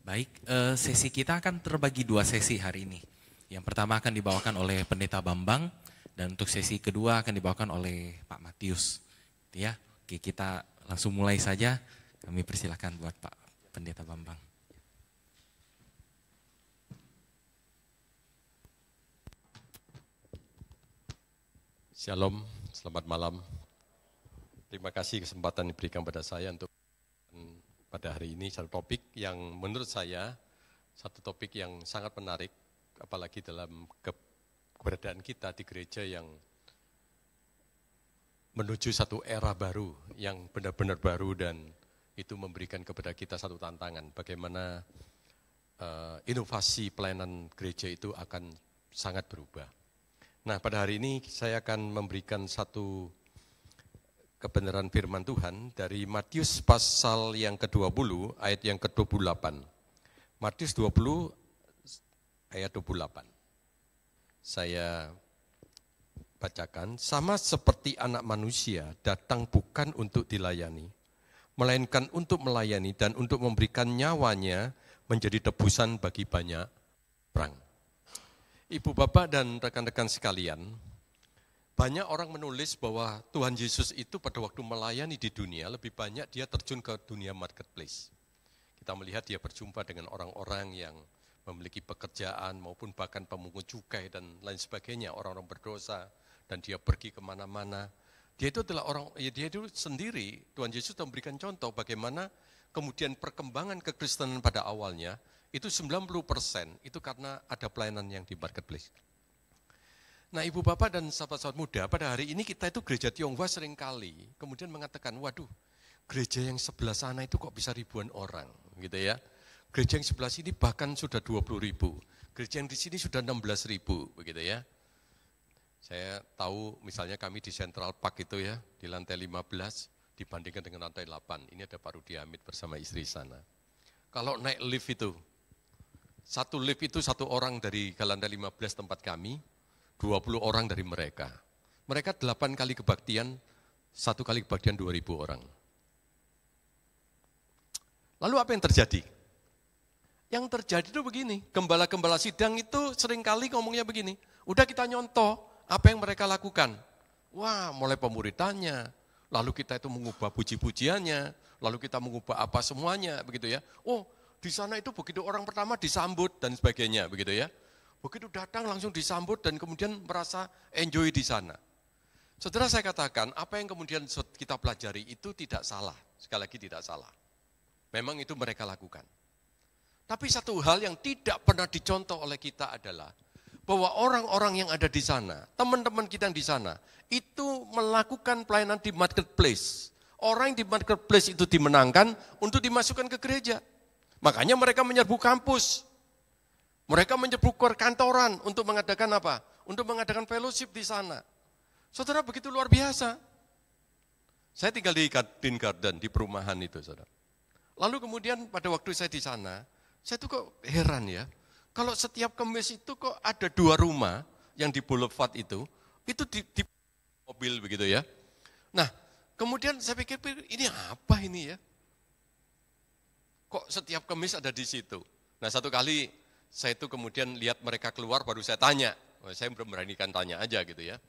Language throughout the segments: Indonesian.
Baik, sesi kita akan terbagi dua sesi hari ini. Yang pertama akan dibawakan oleh Pendeta Bambang, dan untuk sesi kedua akan dibawakan oleh Pak Matius. Ya, oke, kita langsung mulai saja. Kami persilakan buat Pak Pendeta Bambang. Shalom, selamat malam. Terima kasih kesempatan diberikan pada saya untuk pada hari ini satu topik yang menurut saya satu topik yang sangat menarik, apalagi dalam keberadaan kita di gereja yang menuju satu era baru yang benar-benar baru, dan itu memberikan kepada kita satu tantangan bagaimana inovasi pelayanan gereja itu akan sangat berubah. Nah, pada hari ini saya akan memberikan satu kebenaran firman Tuhan dari Matius pasal yang ke-20 ayat yang ke-28. Matius 20 ayat 28. Saya bacakan, sama seperti anak manusia datang bukan untuk dilayani, melainkan untuk melayani dan untuk memberikan nyawanya menjadi tebusan bagi banyak orang. Ibu, Bapak, dan rekan-rekan sekalian, banyak orang menulis bahwa Tuhan Yesus itu pada waktu melayani di dunia, lebih banyak dia terjun ke dunia marketplace. Kita melihat dia berjumpa dengan orang-orang yang memiliki pekerjaan maupun bahkan pemungut cukai dan lain sebagainya, orang-orang berdosa, dan dia pergi kemana-mana. Dia itu adalah dia itu sendiri, Tuhan Yesus memberikan contoh bagaimana kemudian perkembangan kekristenan pada awalnya, itu 90% itu karena ada pelayanan yang di marketplace. Nah, Ibu, Bapak, dan sahabat-sahabat muda, pada hari ini kita itu gereja Tionghoa seringkali kemudian mengatakan, waduh, gereja yang sebelah sana itu kok bisa ribuan orang, gitu ya. Gereja yang sebelah sini bahkan sudah 20.000, gereja yang di sini sudah 16.000, begitu ya. Saya tahu misalnya kami di Central Park itu ya, di lantai 15 dibandingkan dengan lantai 8, ini ada Pak Rudi Hamid bersama istri sana. Kalau naik lift itu, satu lift itu satu orang dari lantai 15 tempat kami, 20 orang dari mereka. Mereka 8 kali kebaktian, 1 kali kebaktian 2.000 orang. Lalu apa yang terjadi? Yang terjadi itu begini, gembala-gembala sidang itu seringkali ngomongnya begini, udah kita nyontoh apa yang mereka lakukan. Wah, mulai pemuritannya, lalu kita itu mengubah puji-pujiannya, lalu kita mengubah apa semuanya, begitu ya. Oh, di sana itu begitu orang pertama disambut dan sebagainya, begitu ya. Begitu datang langsung disambut dan kemudian merasa enjoy di sana. Saudara, saya katakan apa yang kemudian kita pelajari itu tidak salah. Sekali lagi tidak salah. Memang itu mereka lakukan. Tapi satu hal yang tidak pernah dicontoh oleh kita adalah bahwa orang-orang yang ada di sana, teman-teman kita yang di sana, itu melakukan pelayanan di marketplace. Orang yang di marketplace itu dimenangkan untuk dimasukkan ke gereja. Makanya mereka menyerbu kampus. Mereka menyebut kantoran untuk mengadakan apa? Untuk mengadakan fellowship di sana. Saudara, begitu luar biasa. Saya tinggal di Garden Garden, di perumahan itu, saudara. Lalu kemudian pada waktu saya di sana, saya tuh kok heran ya. Kalau setiap Kamis itu kok ada 2 rumah yang di Boulevard itu di mobil begitu ya. Nah, kemudian saya pikir ini apa ini ya? Kok setiap Kamis ada di situ? Nah, satu kali saya itu kemudian lihat mereka keluar, baru saya tanya. Saya beranikan tanya aja gitu ya.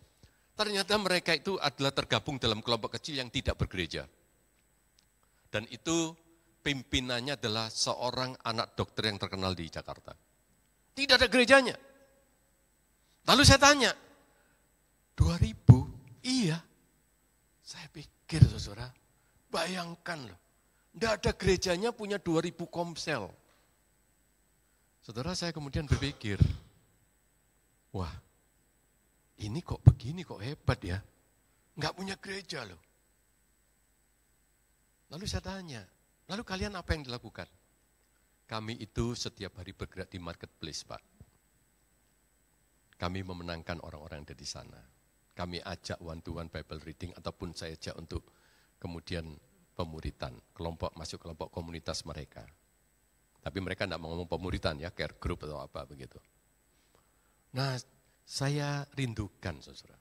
Ternyata mereka itu adalah tergabung dalam kelompok kecil yang tidak bergereja. Dan itu pimpinannya adalah seorang anak dokter yang terkenal di Jakarta. Tidak ada gerejanya. Lalu saya tanya, 2.000? Iya. Saya pikir, saudara, bayangkan loh. Tidak ada gerejanya punya 2.000 komsel. Saudara, saya kemudian berpikir, wah, ini kok begini, kok hebat ya. Enggak punya gereja loh. Lalu saya tanya, lalu kalian apa yang dilakukan? Kami itu setiap hari bergerak di marketplace, Pak. Kami memenangkan orang-orang yang ada di sana. Kami ajak one-to-one Bible reading, ataupun saya ajak untuk kemudian pemuritan, masuk kelompok komunitas mereka. Tapi mereka tidak mau ngomong pemuritan ya, care group atau apa begitu. Nah, saya rindukan, saudara.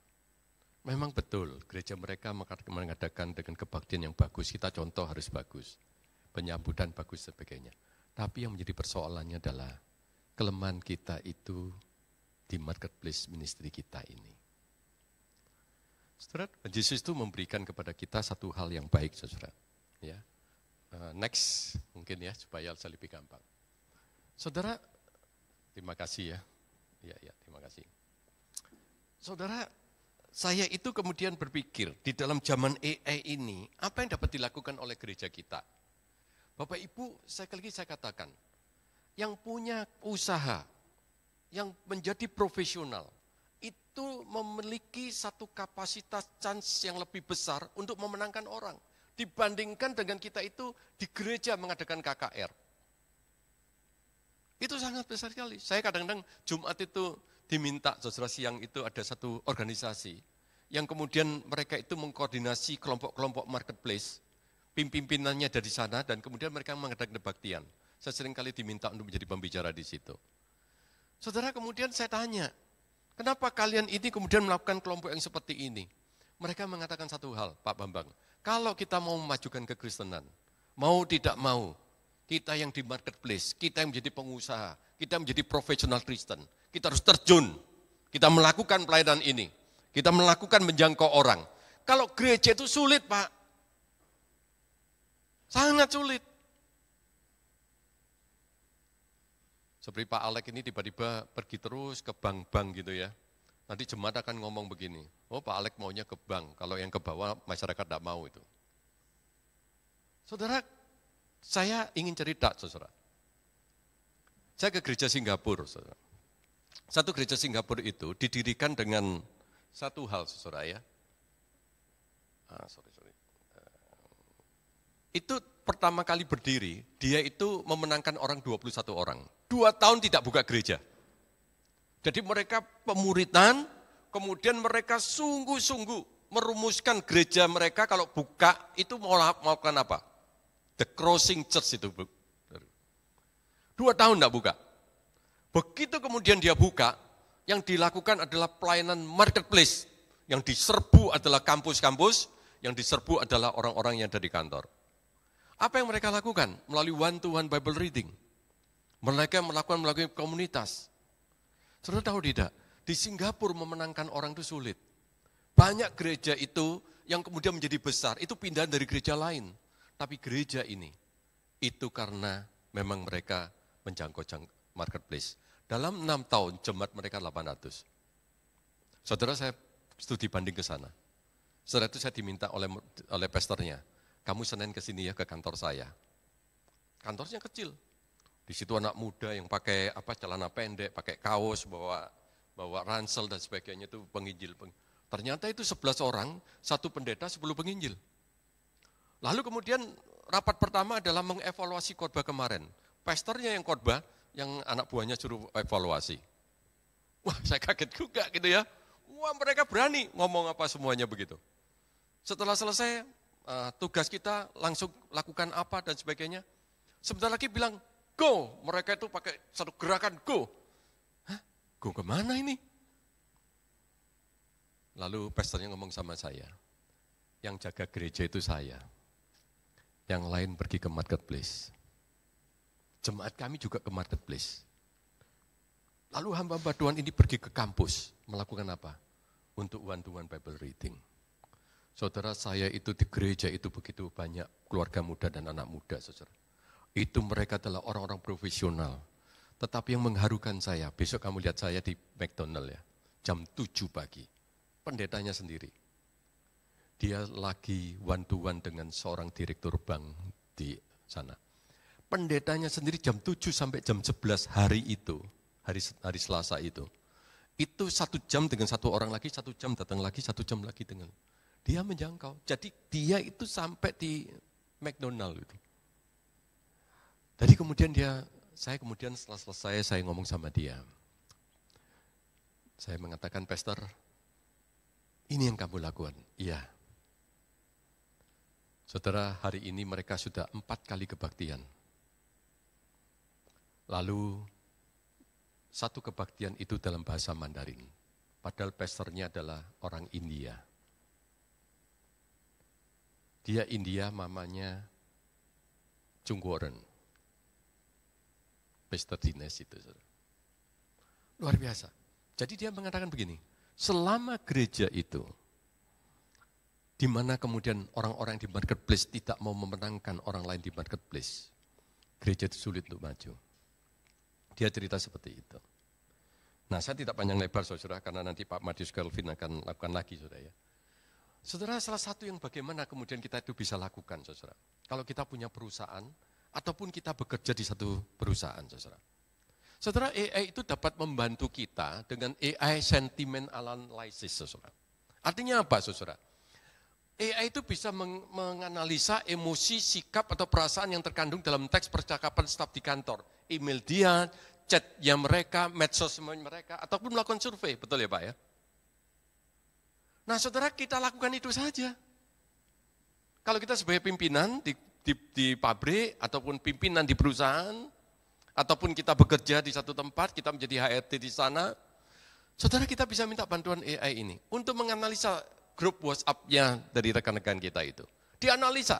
Memang betul, gereja mereka mengadakan dengan kebaktian yang bagus, kita contoh harus bagus. Penyambutan bagus sebagainya. Tapi yang menjadi persoalannya adalah kelemahan kita itu di marketplace ministry kita ini. Saudara, Yesus itu memberikan kepada kita satu hal yang baik, saudara. Ya. Next, mungkin ya, supaya lebih gampang. Saudara, terima kasih ya. Ya, terima kasih. Saudara, saya itu kemudian berpikir, di dalam zaman AI ini, apa yang dapat dilakukan oleh gereja kita? Bapak Ibu, sekali lagi saya katakan, yang punya usaha, yang menjadi profesional, itu memiliki satu kapasitas chance yang lebih besar untuk memenangkan orang. Dibandingkan dengan kita itu di gereja mengadakan KKR. Itu sangat besar sekali. Saya kadang-kadang Jumat itu diminta, saudara, siang itu ada satu organisasi, yang kemudian mereka itu mengkoordinasi kelompok-kelompok marketplace, pimpinannya dari sana, dan kemudian mereka mengadakan kebaktian. Saya sering kali diminta untuk menjadi pembicara di situ. Saudara, kemudian saya tanya, kenapa kalian ini kemudian melakukan kelompok yang seperti ini? Mereka mengatakan satu hal, Pak Bambang, kalau kita mau memajukan kekristenan, mau tidak mau, kita yang di marketplace, kita yang menjadi pengusaha, kita menjadi profesional Kristen, kita harus terjun, kita melakukan pelayanan ini, kita melakukan menjangkau orang. Kalau gereja itu sulit, Pak, sangat sulit. Seperti Pak Alek ini tiba-tiba pergi terus ke bank-bank gitu ya. Nanti jemaat akan ngomong begini, oh Pak Alek maunya ke bank, kalau yang ke bawah masyarakat tidak mau itu. Saudara, saya ingin cerita, saudara. Saya ke gereja Singapura, saudara. Satu gereja Singapura itu didirikan dengan satu hal, saudara ya. Itu pertama kali berdiri, dia itu memenangkan orang 21 orang. 2 tahun tidak buka gereja. Jadi mereka pemuritan, kemudian mereka sungguh-sungguh merumuskan gereja mereka kalau buka itu mau melakukan apa? The Crossing Church itu. 2 tahun tidak buka. Begitu kemudian dia buka, yang dilakukan adalah pelayanan marketplace. Yang diserbu adalah kampus-kampus, yang diserbu adalah orang-orang yang ada di kantor. Apa yang mereka lakukan? Melalui one-to-one Bible reading. Mereka melakukan melalui komunitas. Saudara tahu tidak? Di Singapura memenangkan orang itu sulit. Banyak gereja itu yang kemudian menjadi besar, itu pindahan dari gereja lain. Tapi gereja ini, itu karena memang mereka menjangkau marketplace. Dalam 6 tahun, jemaat mereka 800. Saudara, saya studi banding ke sana. Setelah itu saya diminta oleh pastornya, kamu Senin ke sini ya ke kantor saya. Kantornya kecil. Di situ anak muda yang pakai celana pendek, pakai kaos, bawa ransel dan sebagainya itu penginjil. Ternyata itu 11 orang, 1 pendeta, 10 penginjil. Lalu kemudian rapat pertama adalah mengevaluasi khotbah kemarin. Pastornya yang khotbah, yang anak buahnya suruh evaluasi. Wah, saya kaget juga gitu ya. Wah, mereka berani ngomong apa semuanya begitu. Setelah selesai, tugas kita langsung lakukan apa dan sebagainya. Sebentar lagi bilang, go. Mereka itu pakai satu gerakan, go. Hah? Go kemana ini? Lalu pastornya ngomong sama saya, yang jaga gereja itu saya. Yang lain pergi ke marketplace. Jemaat kami juga ke marketplace. Lalu hamba-hamba Tuhan ini pergi ke kampus. Melakukan apa? Untuk one-to-one Bible reading. Saudara, saya itu di gereja itu begitu banyak keluarga muda dan anak muda, saudara. Itu mereka adalah orang-orang profesional. Tetapi yang mengharukan saya, besok kamu lihat saya di McDonald ya, jam 7 pagi. Pendetanya sendiri. Dia lagi one-to-one dengan seorang direktur bank di sana. Pendetanya sendiri jam 7 sampai jam 11 hari itu, hari Selasa itu 1 jam dengan 1 orang lagi, 1 jam datang lagi, 1 jam lagi dengan. Dia menjangkau, jadi dia itu sampai di McDonald itu. Jadi kemudian saya kemudian setelah selesai saya ngomong sama dia. Saya mengatakan, Pastor, ini yang kamu lakukan. Iya. Saudara, hari ini mereka sudah 4 kali kebaktian. Lalu, 1 kebaktian itu dalam bahasa Mandarin. Padahal pastornya adalah orang India. Dia India, mamanya Chung Warren. Pastor Dines itu. Luar biasa. Jadi dia mengatakan begini, selama gereja itu, di mana kemudian orang-orang di marketplace tidak mau memenangkan orang lain di marketplace, gereja itu sulit untuk maju. Dia cerita seperti itu. Nah, saya tidak panjang lebar, saudara, karena nanti Pak Matius Kelvin akan lakukan lagi, saudara ya. Saudara, salah satu yang bagaimana kemudian kita itu bisa lakukan, saudara. Kalau kita punya perusahaan, ataupun kita bekerja di satu perusahaan, saudara. Saudara, AI itu dapat membantu kita dengan AI Sentiment Analysis, saudara. Artinya apa, saudara? AI itu bisa menganalisa emosi, sikap, atau perasaan yang terkandung dalam teks percakapan staf di kantor. Email dia, chatnya mereka, medsos mereka, ataupun melakukan survei, betul ya Pak ya? Nah saudara, kita lakukan itu saja. Kalau kita sebagai pimpinan di pabrik, ataupun pimpinan di perusahaan, ataupun kita bekerja di satu tempat, kita menjadi HRD di sana, saudara kita bisa minta bantuan AI ini untuk menganalisa grup WhatsApp-nya dari rekan-rekan kita itu. Dianalisa.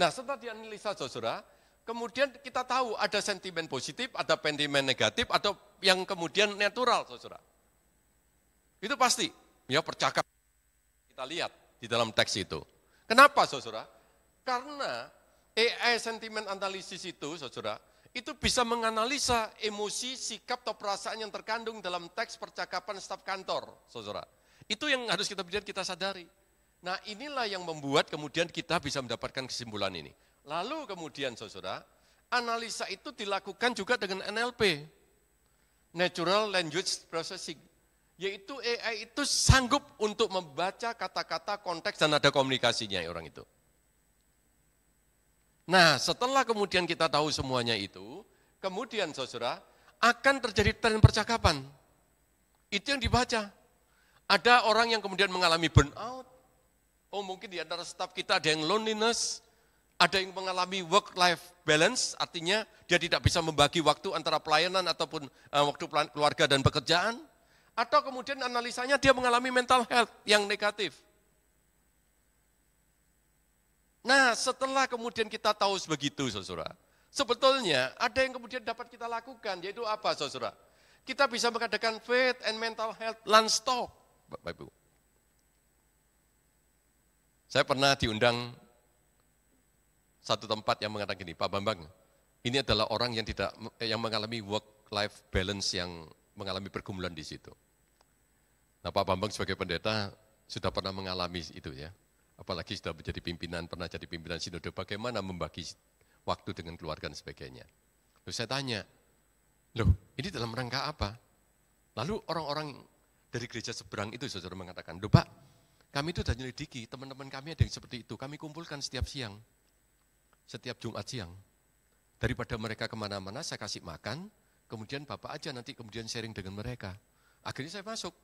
Nah setelah dianalisa saudara, kemudian kita tahu ada sentimen positif, ada sentimen negatif, atau yang kemudian natural saudara. Itu pasti, ya percakapan kita lihat di dalam teks itu. Kenapa saudara? Karena AI sentiment analisis itu saudara, itu bisa menganalisa emosi, sikap, atau perasaan yang terkandung dalam teks percakapan staf kantor saudara. Itu yang harus kita sadari. Nah inilah yang membuat kemudian kita bisa mendapatkan kesimpulan ini. Lalu kemudian saudara, analisa itu dilakukan juga dengan NLP, Natural Language Processing. Yaitu AI itu sanggup untuk membaca kata-kata, konteks, dan nada komunikasinya orang itu. Nah setelah kemudian kita tahu semuanya itu, kemudian saudara, akan terjadi tren percakapan. Itu yang dibaca. Ada orang yang kemudian mengalami burnout, oh mungkin di antara staf kita ada yang loneliness, ada yang mengalami work-life balance, artinya dia tidak bisa membagi waktu antara pelayanan ataupun waktu keluarga dan pekerjaan. Atau kemudian analisanya dia mengalami mental health yang negatif. Nah setelah kemudian kita tahu sebegitu saudara, sebetulnya ada yang kemudian dapat kita lakukan, yaitu apa saudara? Kita bisa mengadakan faith and mental health lunch talk, Bapak Ibu. Saya pernah diundang satu tempat yang mengatakan gini, Pak Bambang, ini adalah orang yang mengalami work-life balance yang mengalami pergumulan di situ. Nah Pak Bambang sebagai pendeta sudah pernah mengalami itu ya, apalagi sudah menjadi pimpinan, pernah jadi pimpinan sinode, bagaimana membagi waktu dengan keluarga dan sebagainya. Lalu saya tanya, loh ini dalam rangka apa? Lalu orang-orang dari gereja seberang itu saudara mengatakan, loh Pak, kami itu sudah nyelidiki, teman-teman kami ada yang seperti itu, kami kumpulkan setiap siang, setiap Jumat siang. Daripada mereka kemana-mana, saya kasih makan, kemudian Bapak aja nanti kemudian sharing dengan mereka. Akhirnya saya masuk.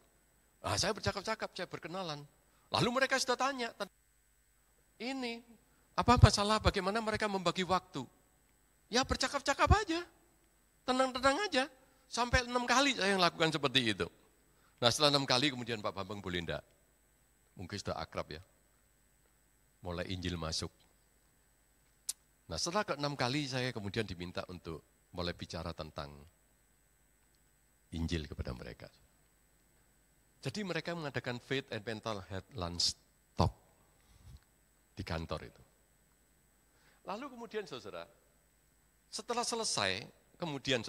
Nah, saya bercakap-cakap, saya berkenalan. Lalu mereka sudah tanya, ini apa masalah bagaimana mereka membagi waktu? Ya bercakap-cakap aja, tenang-tenang aja. Sampai 6 kali saya yang lakukan seperti itu. Nah setelah 6 kali kemudian Pak Bambang boleh enggak? Mungkin sudah akrab ya. Mulai Injil masuk. Nah setelah ke-6 kali saya kemudian diminta untuk mulai bicara tentang Injil kepada mereka. Jadi mereka mengadakan faith and mental health lunch talk di kantor itu. Lalu kemudian saudara, setelah selesai, kemudian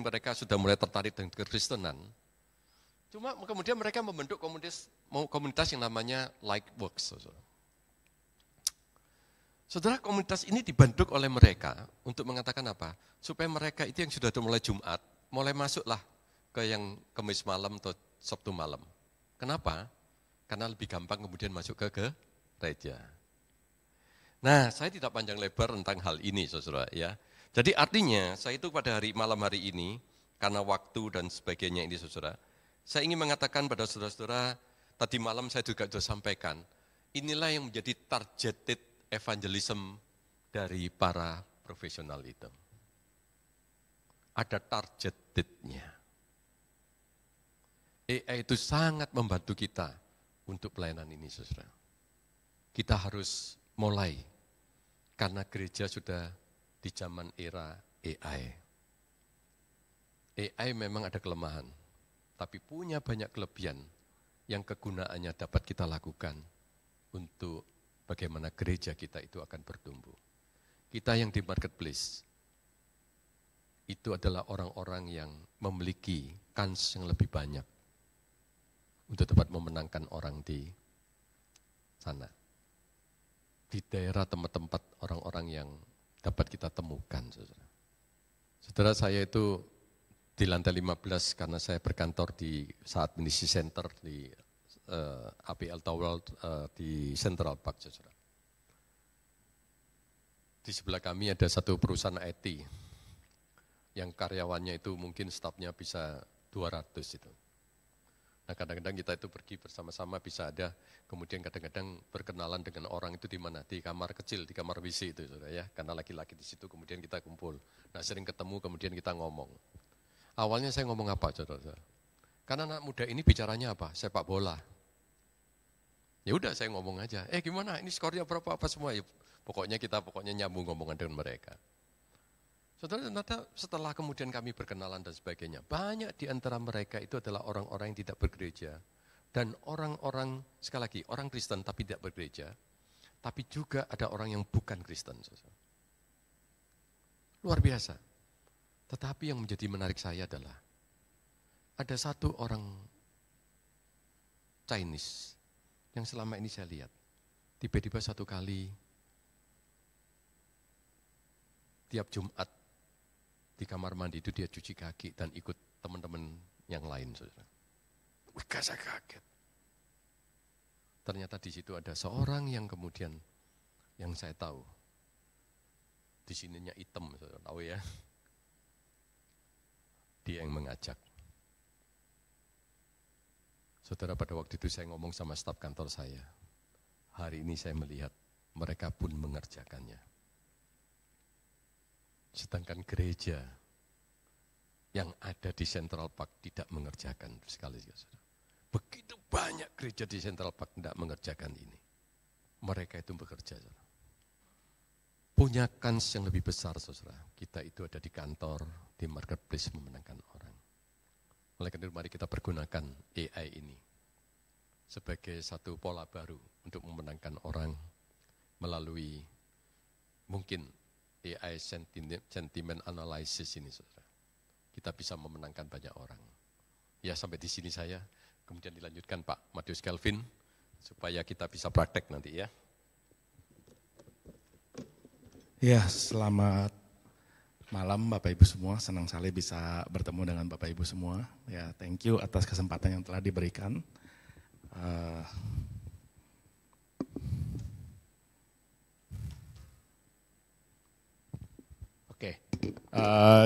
mereka sudah mulai tertarik dengan kekristenan. Cuma kemudian mereka membentuk komunitas yang namanya Like Works. Saudara, komunitas ini dibentuk oleh mereka untuk mengatakan apa? Supaya mereka itu yang sudah mulai Jumat, mulai masuklah ke yang Kamis malam atau Sabtu malam. Kenapa? Karena lebih gampang kemudian masuk ke gereja. Nah, saya tidak panjang lebar tentang hal ini, saudara ya. Jadi artinya, saya itu pada malam hari ini, karena waktu dan sebagainya ini, saudara, saya ingin mengatakan pada saudara-saudara, tadi malam saya juga sudah sampaikan, inilah yang menjadi targeted evangelism dari para profesional itu. Ada targetednya. AI itu sangat membantu kita untuk pelayanan ini, saudara. Kita harus mulai, karena gereja sudah di zaman era AI. AI memang ada kelemahan, tapi punya banyak kelebihan yang kegunaannya dapat kita lakukan untuk bagaimana gereja kita itu akan bertumbuh. Kita yang di marketplace, itu adalah orang-orang yang memiliki kans yang lebih banyak untuk dapat memenangkan orang di sana. Di daerah tempat-tempat orang-orang yang dapat kita temukan. Saudara, saudara saya itu di lantai 15 karena saya berkantor di saat Ministry Center di APL Tower di Central Park. Saudara. Di sebelah kami ada satu perusahaan IT yang karyawannya itu mungkin stafnya bisa 200 itu. Nah kadang-kadang kita itu pergi bersama-sama bisa ada, kemudian kadang-kadang berkenalan dengan orang itu di mana? Di kamar kecil, di kamar WC itu saudara ya, karena laki-laki di situ kemudian kita kumpul. Nah sering ketemu kemudian kita ngomong. Awalnya saya ngomong apa saudara? Karena anak muda ini bicaranya apa? Sepak bola. Ya udah saya ngomong aja, gimana ini skornya berapa apa semua? Ya, pokoknya nyambung ngomongan dengan mereka. Saudara, ternyata setelah kemudian kami berkenalan dan sebagainya, banyak di antara mereka itu adalah orang-orang yang tidak bergereja. Dan orang-orang, sekali lagi, orang Kristen tapi tidak bergereja, tapi juga ada orang yang bukan Kristen. Saudara. Luar biasa. Tetapi yang menjadi menarik saya adalah, ada satu orang Chinese yang selama ini saya lihat, tiba-tiba satu kali, tiap Jumat, di kamar mandi itu dia cuci kaki dan ikut teman-teman yang lain, saudara. Wih, saya kaget. Ternyata di situ ada seorang yang kemudian, yang saya tahu, di sininya hitam, saudara tahu ya. Dia yang mengajak. Saudara, pada waktu itu saya ngomong sama staf kantor saya, hari ini saya melihat mereka pun mengerjakannya. Sedangkan gereja yang ada di Central Park tidak mengerjakan sekali. Begitu banyak gereja di Central Park tidak mengerjakan ini. Mereka itu bekerja. Saudara. Punya kans yang lebih besar, saudara. Kita itu ada di kantor, di marketplace memenangkan orang. Oleh karena itu mari kita pergunakan AI ini sebagai satu pola baru untuk memenangkan orang melalui mungkin AI sentiment analysis ini, saudara. Kita bisa memenangkan banyak orang. Ya sampai di sini saya, kemudian dilanjutkan Pak Matius Kelvin, supaya kita bisa praktek nanti ya. Ya, selamat malam Bapak Ibu semua, senang sekali bisa bertemu dengan Bapak Ibu semua. Ya, thank you atas kesempatan yang telah diberikan.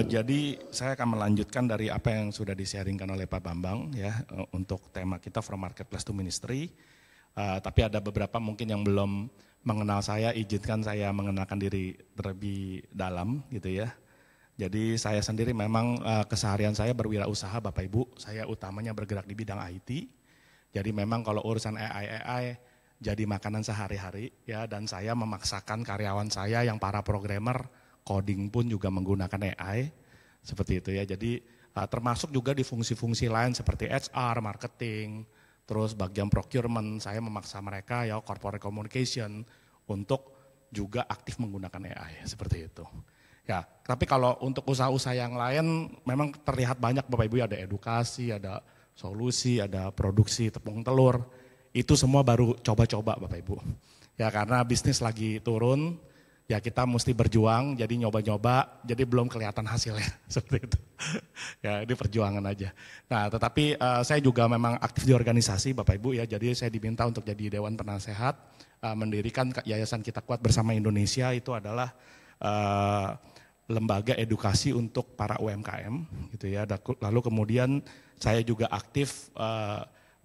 Jadi saya akan melanjutkan dari apa yang sudah di-sharingkan oleh Pak Bambang ya untuk tema kita From Marketplace to Ministry. Tapi ada beberapa mungkin yang belum mengenal saya, izinkan saya mengenalkan diri terlebih dalam gitu ya. Jadi saya sendiri memang keseharian saya berwirausaha Bapak Ibu, saya utamanya bergerak di bidang IT. Jadi memang kalau urusan AI jadi makanan sehari-hari ya, dan saya memaksakan karyawan saya yang para programmer coding pun juga menggunakan AI, seperti itu ya. Jadi termasuk juga di fungsi-fungsi lain seperti HR, marketing, terus bagian procurement, saya memaksa mereka ya corporate communication untuk juga aktif menggunakan AI, seperti itu. Ya, tapi kalau untuk usaha-usaha yang lain memang terlihat banyak Bapak Ibu, ada edukasi, ada solusi, ada produksi tepung telur, itu semua baru coba-coba Bapak Ibu. Ya karena bisnis lagi turun, ya kita mesti berjuang, jadi nyoba-nyoba, jadi belum kelihatan hasilnya, seperti itu. Ya ini perjuangan aja. Nah tetapi saya juga memang aktif di organisasi Bapak Ibu ya, jadi saya diminta untuk jadi Dewan Penasehat, mendirikan Yayasan Kita Kuat Bersama Indonesia, itu adalah lembaga edukasi untuk para UMKM, gitu ya. Lalu kemudian saya juga aktif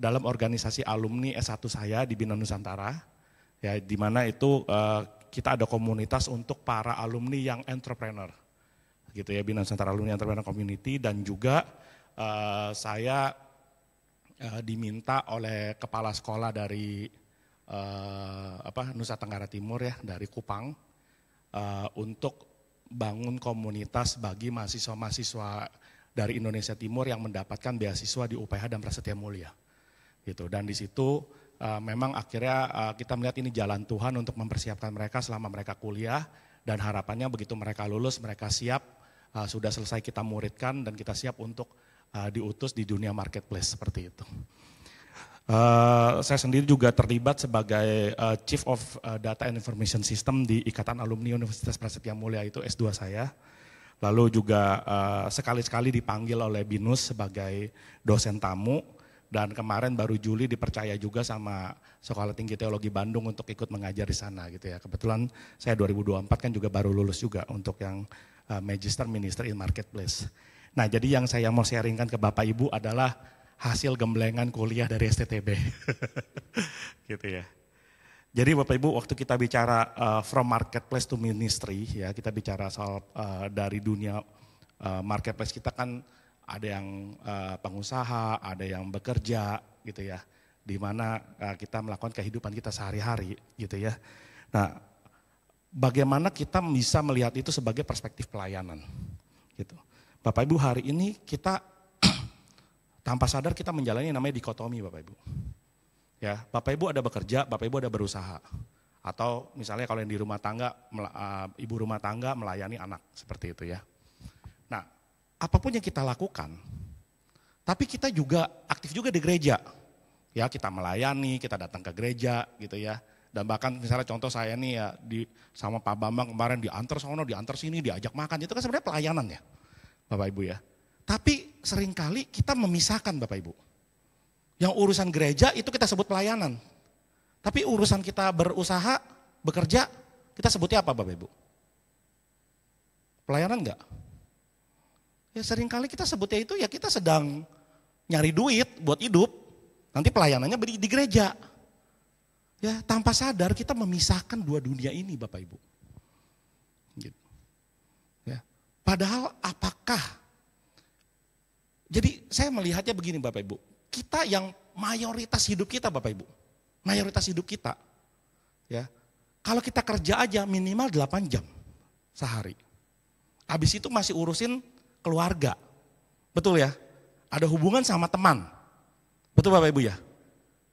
dalam organisasi alumni S1 saya di Bina Nusantara, ya di mana itu kita ada komunitas untuk para alumni yang entrepreneur, gitu ya, Bina Nusantara Alumni Entrepreneur Community, dan juga saya diminta oleh kepala sekolah dari Nusa Tenggara Timur ya, dari Kupang, untuk bangun komunitas bagi mahasiswa-mahasiswa dari Indonesia Timur yang mendapatkan beasiswa di UPH dan Prasetya Mulia. Gitu. Dan di situ memang akhirnya kita melihat ini jalan Tuhan untuk mempersiapkan mereka selama mereka kuliah, dan harapannya begitu mereka lulus, mereka siap, sudah selesai kita muridkan dan kita siap untuk diutus di dunia marketplace seperti itu. Saya sendiri juga terlibat sebagai Chief of Data and Information System di Ikatan Alumni Universitas Prasetya Mulia, itu S2 saya. Lalu juga sekali-sekali dipanggil oleh BINUS sebagai dosen tamu, dan kemarin baru Juli dipercaya juga sama Sekolah Tinggi Teologi Bandung untuk ikut mengajar di sana gitu ya. Kebetulan saya 2024 kan juga baru lulus juga untuk yang Magister Minister in Marketplace. Nah, jadi yang saya mau sharingkan ke Bapak Ibu adalah hasil gemblengan kuliah dari STTB. Gitu ya. Jadi Bapak Ibu, waktu kita bicara from marketplace to ministry, ya kita bicara soal dari dunia marketplace, kita kan ada yang pengusaha, ada yang bekerja gitu ya, di mana kita melakukan kehidupan kita sehari-hari gitu ya. Nah, bagaimana kita bisa melihat itu sebagai perspektif pelayanan gitu. Bapak Ibu, hari ini kita tanpa sadar kita menjalani namanya dikotomi Bapak Ibu. Ya, Bapak Ibu ada bekerja, Bapak Ibu ada berusaha. Atau misalnya kalau yang di rumah tangga, ibu rumah tangga melayani anak, seperti itu ya. Nah, apapun yang kita lakukan, tapi kita juga aktif juga di gereja. Ya, kita melayani, kita datang ke gereja gitu ya. Dan bahkan misalnya contoh saya nih ya, sama Pak Bambang kemarin diantar sono, diantar sini, diajak makan, itu kan sebenarnya pelayanan ya Bapak Ibu ya. Tapi seringkali kita memisahkan Bapak Ibu. Yang urusan gereja itu kita sebut pelayanan. Tapi urusan kita berusaha, bekerja, kita sebutnya apa Bapak Ibu? Pelayanan enggak? Ya seringkali kita sebutnya itu ya kita sedang nyari duit buat hidup. Nanti pelayanannya di gereja. Ya tanpa sadar kita memisahkan dua dunia ini Bapak Ibu. Gitu. Ya. Padahal apakah? Jadi saya melihatnya begini Bapak Ibu. Kita yang mayoritas hidup kita Bapak Ibu, mayoritas hidup kita, ya kalau kita kerja aja minimal 8 jam sehari. Habis itu masih urusin keluarga, betul ya? Ada hubungan sama teman, betul Bapak Ibu ya?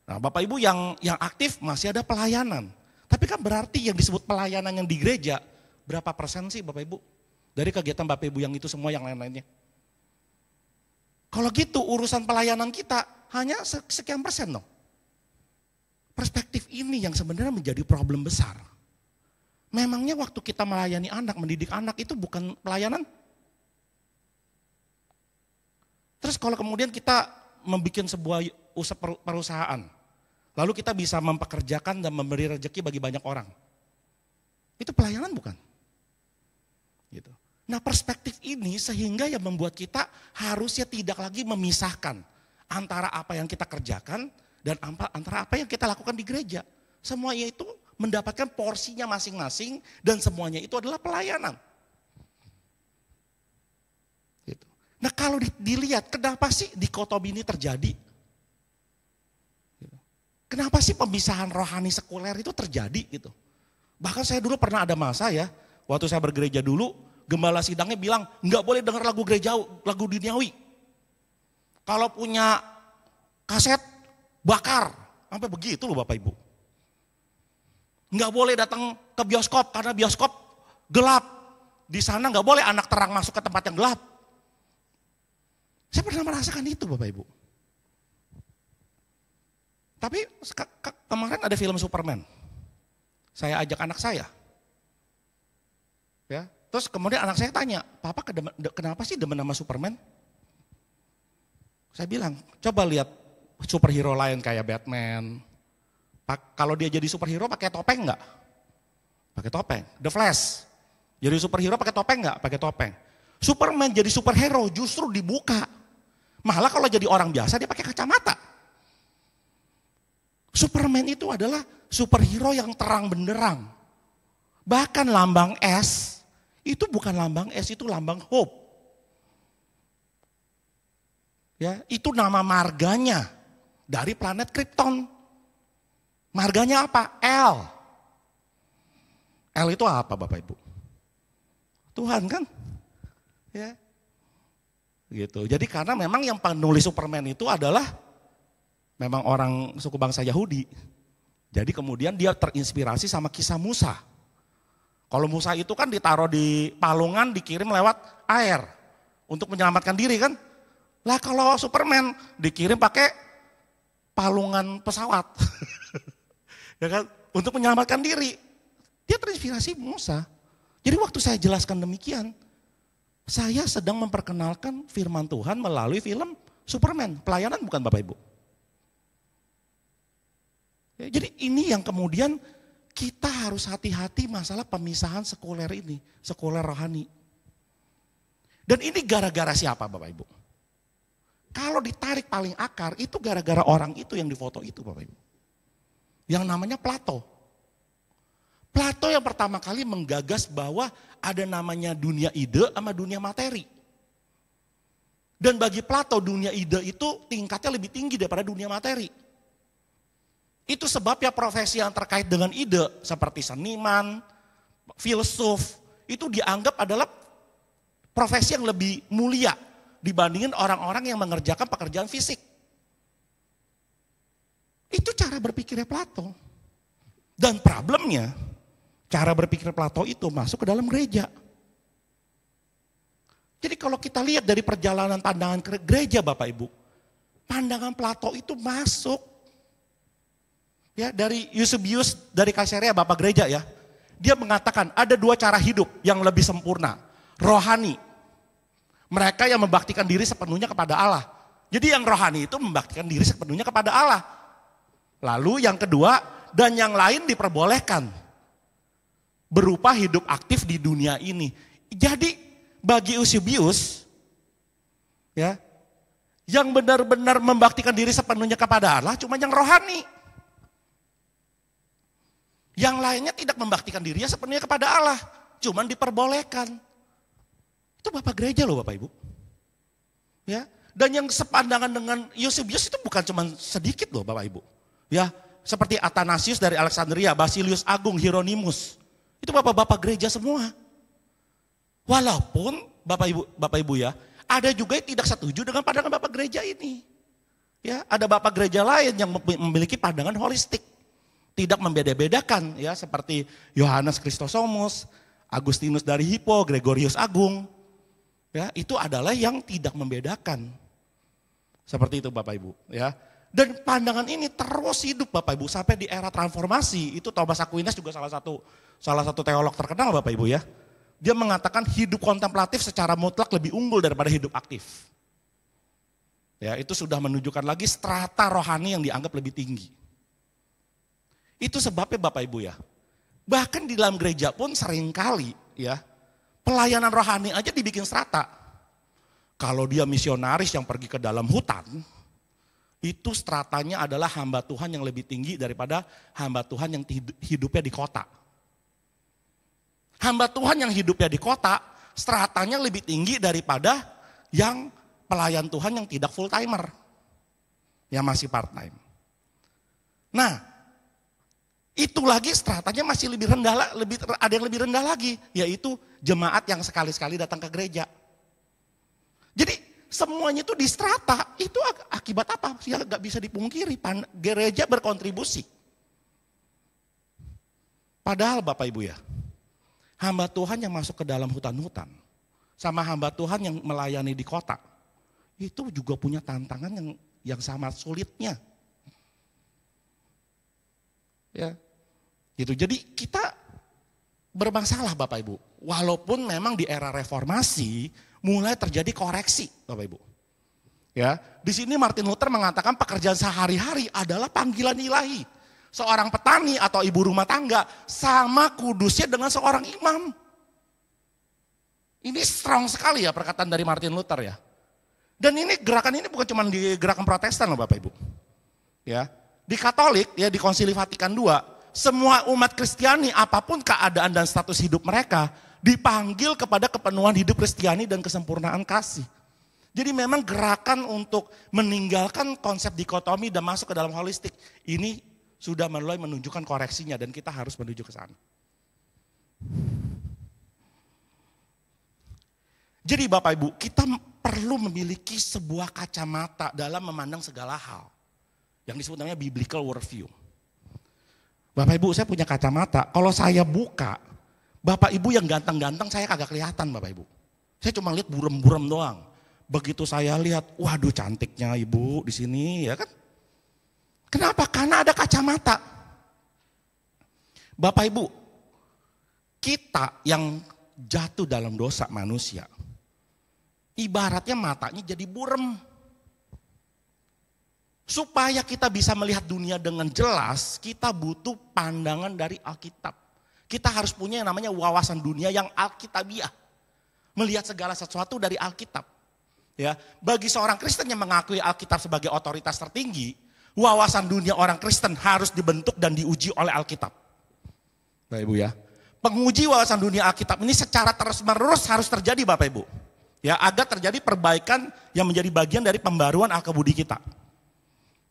Nah Bapak Ibu yang aktif masih ada pelayanan. Tapi kan berarti yang disebut pelayanan yang di gereja, berapa persen sih Bapak Ibu? Dari kegiatan Bapak Ibu yang itu semua yang lain-lainnya. Kalau gitu urusan pelayanan kita hanya sekian persen dong. Perspektif ini yang sebenarnya menjadi problem besar. Memangnya waktu kita melayani anak, mendidik anak itu bukan pelayanan? Terus kalau kemudian kita membuat sebuah perusahaan, lalu kita bisa mempekerjakan dan memberi rezeki bagi banyak orang. Itu pelayanan bukan? Gitu. Nah perspektif ini sehingga yang membuat kita harusnya tidak lagi memisahkan antara apa yang kita kerjakan dan antara apa yang kita lakukan di gereja. Semuanya itu mendapatkan porsinya masing-masing dan semuanya itu adalah pelayanan. Gitu. Nah kalau dilihat kenapa sih dikotomi ini terjadi? Gitu. Kenapa sih pemisahan rohani sekuler itu terjadi gitu? Bahkan saya dulu pernah ada masa ya, waktu saya bergereja dulu, gembala sidangnya bilang, enggak boleh dengar lagu gereja, lagu duniawi. Kalau punya kaset, bakar. Sampai begitu loh Bapak Ibu. Enggak boleh datang ke bioskop, karena bioskop gelap. Di sana enggak boleh anak terang masuk ke tempat yang gelap. Saya pernah merasakan itu Bapak Ibu. Tapi kemarin ada film Superman. Saya ajak anak saya. Ya, terus kemudian anak saya tanya, Papa kenapa sih demen sama Superman? Saya bilang, coba lihat superhero lain kayak Batman. Kalau dia jadi superhero pakai topeng enggak? Pakai topeng. The Flash, jadi superhero pakai topeng enggak? Pakai topeng. Superman jadi superhero justru dibuka. Malah kalau jadi orang biasa dia pakai kacamata. Superman itu adalah superhero yang terang benderang. Bahkan lambang S, itu bukan lambang S, itu lambang hope. Ya, itu nama marganya dari planet Krypton. Marganya apa? L. L itu apa Bapak Ibu? Itu Tuhan kan? Ya. Gitu. Jadi karena memang yang penulis Superman itu adalah memang orang suku bangsa Yahudi. Jadi kemudian dia terinspirasi sama kisah Musa. Kalau Musa itu kan ditaruh di palungan, dikirim lewat air untuk menyelamatkan diri kan. Lah kalau Superman dikirim pakai palungan pesawat. Ya kan? Untuk menyelamatkan diri. Dia terinspirasi Musa. Jadi waktu saya jelaskan demikian, saya sedang memperkenalkan firman Tuhan melalui film Superman. Pelayanan bukan Bapak Ibu. Ya, jadi ini yang kemudian kita harus hati-hati masalah pemisahan sekuler ini, sekuler rohani. Dan ini gara-gara siapa Bapak Ibu? Kalau ditarik paling akar itu gara-gara orang itu yang difoto itu Bapak Ibu. Yang namanya Plato. Plato yang pertama kali menggagas bahwa ada namanya dunia ide sama dunia materi. Dan bagi Plato dunia ide itu tingkatnya lebih tinggi daripada dunia materi. Itu sebabnya profesi yang terkait dengan ide seperti seniman, filsuf, itu dianggap adalah profesi yang lebih mulia dibandingin orang-orang yang mengerjakan pekerjaan fisik. Itu cara berpikirnya Plato. Dan problemnya, cara berpikir Plato itu masuk ke dalam gereja. Jadi kalau kita lihat dari perjalanan pandangan ke gereja Bapak Ibu, pandangan Plato itu masuk. Ya, dari Eusebius dari Kaisarea Bapak Gereja ya. Dia mengatakan ada dua cara hidup yang lebih sempurna. Rohani. Mereka yang membaktikan diri sepenuhnya kepada Allah. Jadi yang rohani itu membaktikan diri sepenuhnya kepada Allah. Lalu yang kedua, dan yang lain diperbolehkan. Berupa hidup aktif di dunia ini. Jadi bagi Eusebius, ya, yang benar-benar membaktikan diri sepenuhnya kepada Allah cuma yang rohani. Yang lainnya tidak membaktikan dirinya sepenuhnya kepada Allah. Cuman diperbolehkan. Itu Bapak Gereja loh Bapak Ibu. Ya, dan yang sepandangan dengan Eusebius itu bukan cuma sedikit loh Bapak Ibu. Ya, seperti Athanasius dari Alexandria, Basilius Agung, Hieronymus. Itu Bapak-Bapak Gereja semua. Walaupun Bapak Ibu ya, ada juga yang tidak setuju dengan pandangan Bapak Gereja ini. Ya, ada Bapak Gereja lain yang memiliki pandangan holistik. Tidak membeda-bedakan ya, seperti Yohanes Kristosomus, Agustinus dari Hippo, Gregorius Agung. Ya, itu adalah yang tidak membedakan. Seperti itu Bapak Ibu, ya. Dan pandangan ini terus hidup Bapak Ibu sampai di era transformasi. Itu Thomas Aquinas juga salah satu teolog terkenal Bapak Ibu ya. Dia mengatakan hidup kontemplatif secara mutlak lebih unggul daripada hidup aktif. Ya, itu sudah menunjukkan lagi strata rohani yang dianggap lebih tinggi. Itu sebabnya Bapak Ibu ya. Bahkan di dalam gereja pun seringkali ya, pelayanan rohani aja dibikin strata. Kalau dia misionaris yang pergi ke dalam hutan, itu stratanya adalah hamba Tuhan yang lebih tinggi daripada hamba Tuhan yang hidupnya di kota. Hamba Tuhan yang hidupnya di kota, stratanya lebih tinggi daripada yang pelayan Tuhan yang tidak full timer. Yang masih part time. Nah, itu lagi stratanya masih lebih rendah, ada yang lebih rendah lagi, yaitu jemaat yang sekali-sekali datang ke gereja. Jadi semuanya itu di strata, itu akibat apa? Ya gak bisa dipungkiri, gereja berkontribusi. Padahal Bapak Ibu ya, hamba Tuhan yang masuk ke dalam hutan-hutan, sama hamba Tuhan yang melayani di kota, itu juga punya tantangan yang sangat sulitnya. Ya, gitu. Jadi kita bermasalah Bapak Ibu. Walaupun memang di era reformasi mulai terjadi koreksi Bapak Ibu. Ya, di sini Martin Luther mengatakan pekerjaan sehari-hari adalah panggilan ilahi. Seorang petani atau ibu rumah tangga sama kudusnya dengan seorang imam. Ini strong sekali ya perkataan dari Martin Luther ya. Dan ini gerakan ini bukan cuma di gerakan Protestan loh Bapak Ibu. Ya. Di Katolik, ya di Konsili Vatikan II, semua umat Kristiani apapun keadaan dan status hidup mereka dipanggil kepada kepenuhan hidup Kristiani dan kesempurnaan kasih. Jadi memang gerakan untuk meninggalkan konsep dikotomi dan masuk ke dalam holistik ini sudah mulai menunjukkan koreksinya dan kita harus menuju ke sana. Jadi Bapak Ibu, kita perlu memiliki sebuah kacamata dalam memandang segala hal. Yang disebut namanya biblical worldview. Bapak Ibu, saya punya kacamata. Kalau saya buka, Bapak Ibu yang ganteng-ganteng saya kagak kelihatan Bapak Ibu. Saya cuma lihat burem-burem doang. Begitu saya lihat, waduh cantiknya Ibu di sini, ya kan? Kenapa? Karena ada kacamata. Bapak Ibu, kita yang jatuh dalam dosa manusia, ibaratnya matanya jadi burem. Supaya kita bisa melihat dunia dengan jelas, kita butuh pandangan dari Alkitab. Kita harus punya yang namanya wawasan dunia yang alkitabiah. Melihat segala sesuatu dari Alkitab. Ya, bagi seorang Kristen yang mengakui Alkitab sebagai otoritas tertinggi, wawasan dunia orang Kristen harus dibentuk dan diuji oleh Alkitab. Bapak Ibu ya. Penguji wawasan dunia Alkitab ini secara terus-menerus harus terjadi Bapak Ibu. Ya, agar terjadi perbaikan yang menjadi bagian dari pembaruan akal budi kita.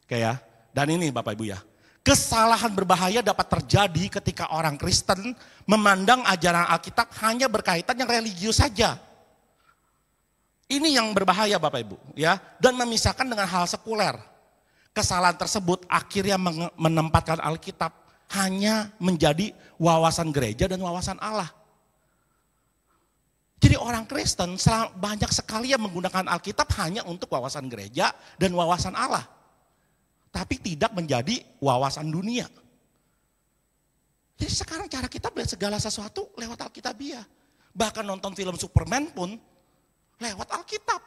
Oke ya. Dan ini Bapak Ibu ya. Kesalahan berbahaya dapat terjadi ketika orang Kristen memandang ajaran Alkitab hanya berkaitan yang religius saja. Ini yang berbahaya Bapak Ibu ya, dan memisahkan dengan hal sekuler. Kesalahan tersebut akhirnya menempatkan Alkitab hanya menjadi wawasan gereja dan wawasan Allah. Jadi orang Kristen banyak sekali yang menggunakan Alkitab hanya untuk wawasan gereja dan wawasan Allah. Tapi tidak menjadi wawasan dunia. Jadi sekarang cara kita melihat segala sesuatu lewat Alkitabiah. Bahkan nonton film Superman pun lewat Alkitab.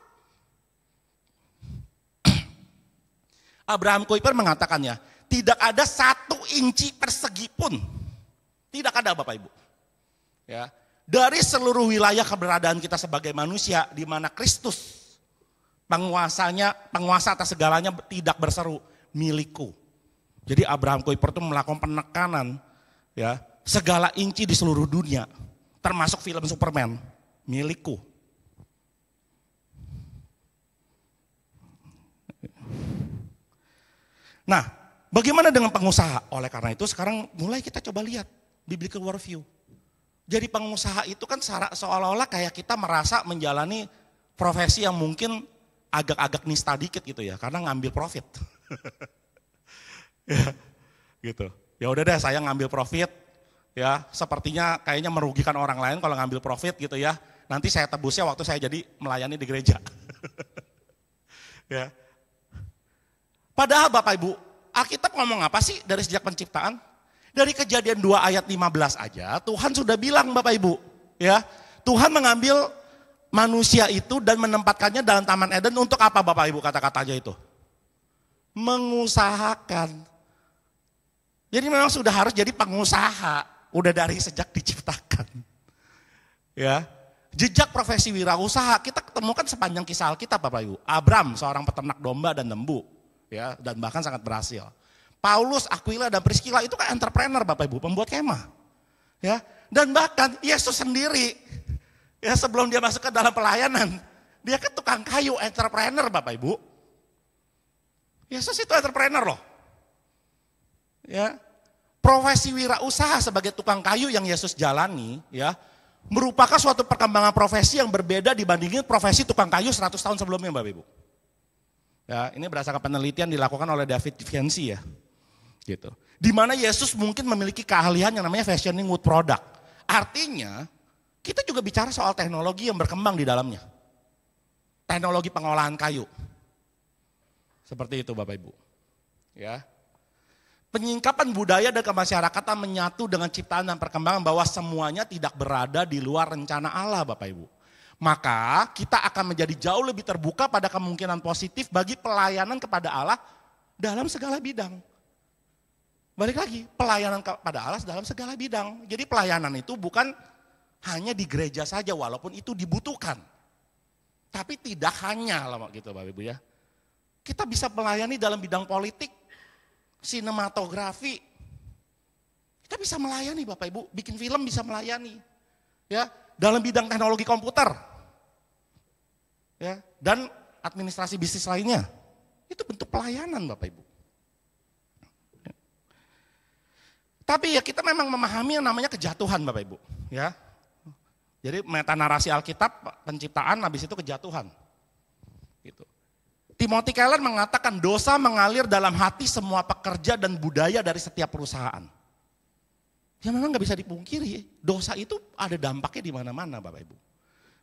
Abraham Kuyper mengatakannya, tidak ada 1 inci persegi pun. Tidak ada Bapak Ibu. Ya, dari seluruh wilayah keberadaan kita sebagai manusia, di mana Kristus penguasa atas segalanya tidak berseru, milikku. Jadi Abraham Kuyper itu melakukan penekanan, ya, segala inci di seluruh dunia, termasuk film Superman, milikku. Nah, bagaimana dengan pengusaha? Oleh karena itu sekarang mulai kita coba lihat biblical worldview. Jadi pengusaha itu kan seolah-olah kayak kita merasa menjalani profesi yang mungkin agak-agak nista dikit gitu ya, karena ngambil profit. Ya, gitu. Ya udah deh saya ngambil profit, ya sepertinya kayaknya merugikan orang lain kalau ngambil profit gitu ya. Nanti saya tebusnya waktu saya jadi melayani di gereja. Ya. Padahal Bapak Ibu, Alkitab ngomong apa sih dari sejak penciptaan? Dari Kejadian 2 ayat 15 aja Tuhan sudah bilang Bapak Ibu, ya. Tuhan mengambil manusia itu dan menempatkannya dalam Taman Eden untuk apa Bapak Ibu kata-katanya itu? Mengusahakan. Jadi memang sudah harus jadi pengusaha, udah dari sejak diciptakan. Ya. Jejak profesi wirausaha kita ketemukan sepanjang kisah Alkitab Bapak Ibu. Abram seorang peternak domba dan lembu. Ya, dan bahkan sangat berhasil. Paulus, Aquila, dan Priscilla itu kan entrepreneur Bapak Ibu, pembuat kemah. Ya, dan bahkan Yesus sendiri, ya sebelum dia masuk ke dalam pelayanan, dia kan tukang kayu, entrepreneur Bapak Ibu. Yesus itu entrepreneur loh. Ya, profesi wirausaha sebagai tukang kayu yang Yesus jalani, ya, merupakan suatu perkembangan profesi yang berbeda dibandingin profesi tukang kayu 100 tahun sebelumnya Bapak Ibu. Ya, ini berdasarkan penelitian dilakukan oleh David Vincent ya. Gitu. Di mana Yesus mungkin memiliki keahlian yang namanya fashioning wood product. Artinya, kita juga bicara soal teknologi yang berkembang di dalamnya. Teknologi pengolahan kayu. Seperti itu Bapak Ibu. Ya. Penyingkapan budaya dan kemasyarakatan menyatu dengan ciptaan dan perkembangan bahwa semuanya tidak berada di luar rencana Allah Bapak Ibu. Maka kita akan menjadi jauh lebih terbuka pada kemungkinan positif bagi pelayanan kepada Allah dalam segala bidang. Balik lagi, pelayanan kepada Allah dalam segala bidang. Jadi pelayanan itu bukan hanya di gereja saja walaupun itu dibutuhkan. Tapi tidak hanya lah gitu Bapak Ibu ya. Kita bisa melayani dalam bidang politik, sinematografi. Kita bisa melayani Bapak Ibu, bikin film bisa melayani. Ya, dalam bidang teknologi komputer. Ya, dan administrasi bisnis lainnya. Itu bentuk pelayanan Bapak Ibu. Ya. Tapi ya kita memang memahami yang namanya kejatuhan Bapak Ibu. Ya. Jadi metanarasi Alkitab, penciptaan, habis itu kejatuhan. Gitu. Timothy Keller mengatakan dosa mengalir dalam hati semua pekerja dan budaya dari setiap perusahaan. Ya memang nggak bisa dipungkiri, dosa itu ada dampaknya di mana-mana Bapak Ibu.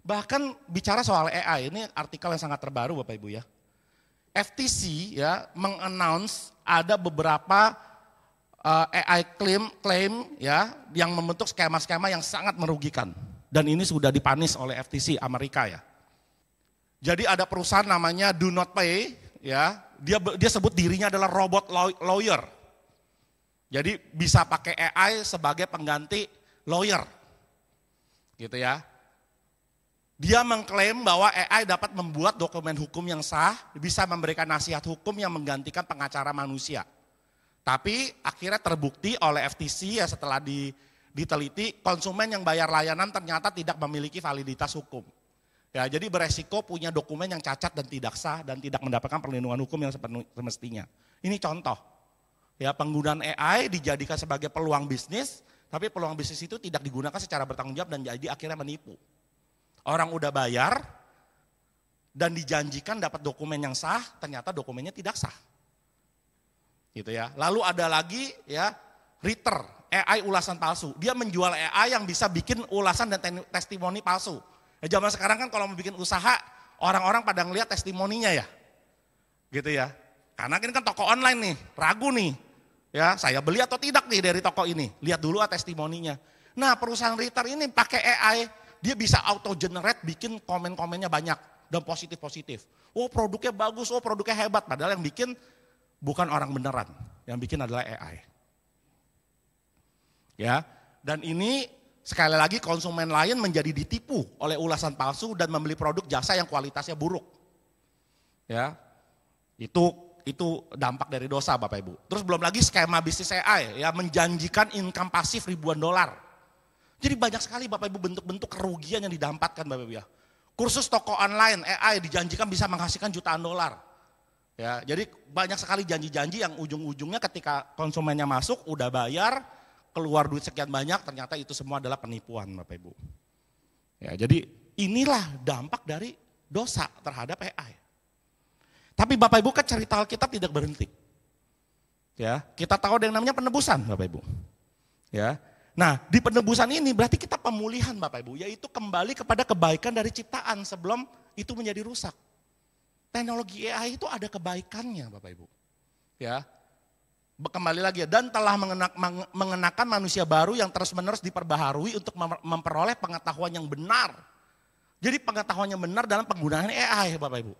Bahkan bicara soal AI, ini artikel yang sangat terbaru Bapak Ibu ya. FTC ya mengannounce ada beberapa AI claim ya yang membentuk skema-skema yang sangat merugikan. Dan ini sudah dipanis oleh FTC Amerika ya. Jadi ada perusahaan namanya Do Not Pay ya, dia sebut dirinya adalah robot lawyer. Jadi bisa pakai AI sebagai pengganti lawyer. Gitu ya. Dia mengklaim bahwa AI dapat membuat dokumen hukum yang sah, bisa memberikan nasihat hukum yang menggantikan pengacara manusia. Tapi akhirnya terbukti oleh FTC ya setelah diteliti, konsumen yang bayar layanan ternyata tidak memiliki validitas hukum. Ya, jadi beresiko punya dokumen yang cacat dan tidak sah dan tidak mendapatkan perlindungan hukum yang semestinya. Ini contoh. Ya, penggunaan AI dijadikan sebagai peluang bisnis, tapi peluang bisnis itu tidak digunakan secara bertanggung jawab dan jadi akhirnya menipu. Orang udah bayar dan dijanjikan dapat dokumen yang sah, ternyata dokumennya tidak sah. Gitu ya. Lalu ada lagi ya, Ritter, AI ulasan palsu. Dia menjual AI yang bisa bikin ulasan dan testimoni palsu. Ya, zaman sekarang kan kalau mau bikin usaha, orang-orang pada ngelihat testimoninya ya. Gitu ya. Karena ini kan toko online nih, ragu nih. Ya, saya beli atau tidak nih dari toko ini. Lihat dulu testimoninya. Nah, perusahaan Ritter ini pakai AI, dia bisa auto generate bikin komen-komennya banyak dan positif-positif. Oh, produknya bagus, oh produknya hebat. Padahal yang bikin bukan orang beneran, yang bikin adalah AI. Ya, dan ini sekali lagi konsumen lain menjadi ditipu oleh ulasan palsu dan membeli produk jasa yang kualitasnya buruk. Ya, itu dampak dari dosa Bapak Ibu. Terus belum lagi skema bisnis AI ya menjanjikan income pasif ribuan dolar. Jadi banyak sekali Bapak Ibu bentuk-bentuk kerugian yang didampakkan Bapak Ibu ya. Kursus toko online AI dijanjikan bisa menghasilkan jutaan dolar. Ya, jadi banyak sekali janji-janji yang ujung-ujungnya ketika konsumennya masuk udah bayar, keluar duit sekian banyak, ternyata itu semua adalah penipuan Bapak Ibu. Ya, jadi inilah dampak dari dosa terhadap AI. Tapi Bapak Ibu kan cerita Alkitab tidak berhenti. Ya, kita tahu ada yang namanya penebusan Bapak Ibu. Ya. Nah, di penebusan ini berarti kita pemulihan Bapak Ibu, yaitu kembali kepada kebaikan dari ciptaan sebelum itu menjadi rusak. Teknologi AI itu ada kebaikannya Bapak Ibu. Ya. Kembali lagi dan telah mengenakan manusia baru yang terus-menerus diperbaharui untuk memperoleh pengetahuan yang benar. Jadi pengetahuan yang benar dalam penggunaan AI Bapak Ibu.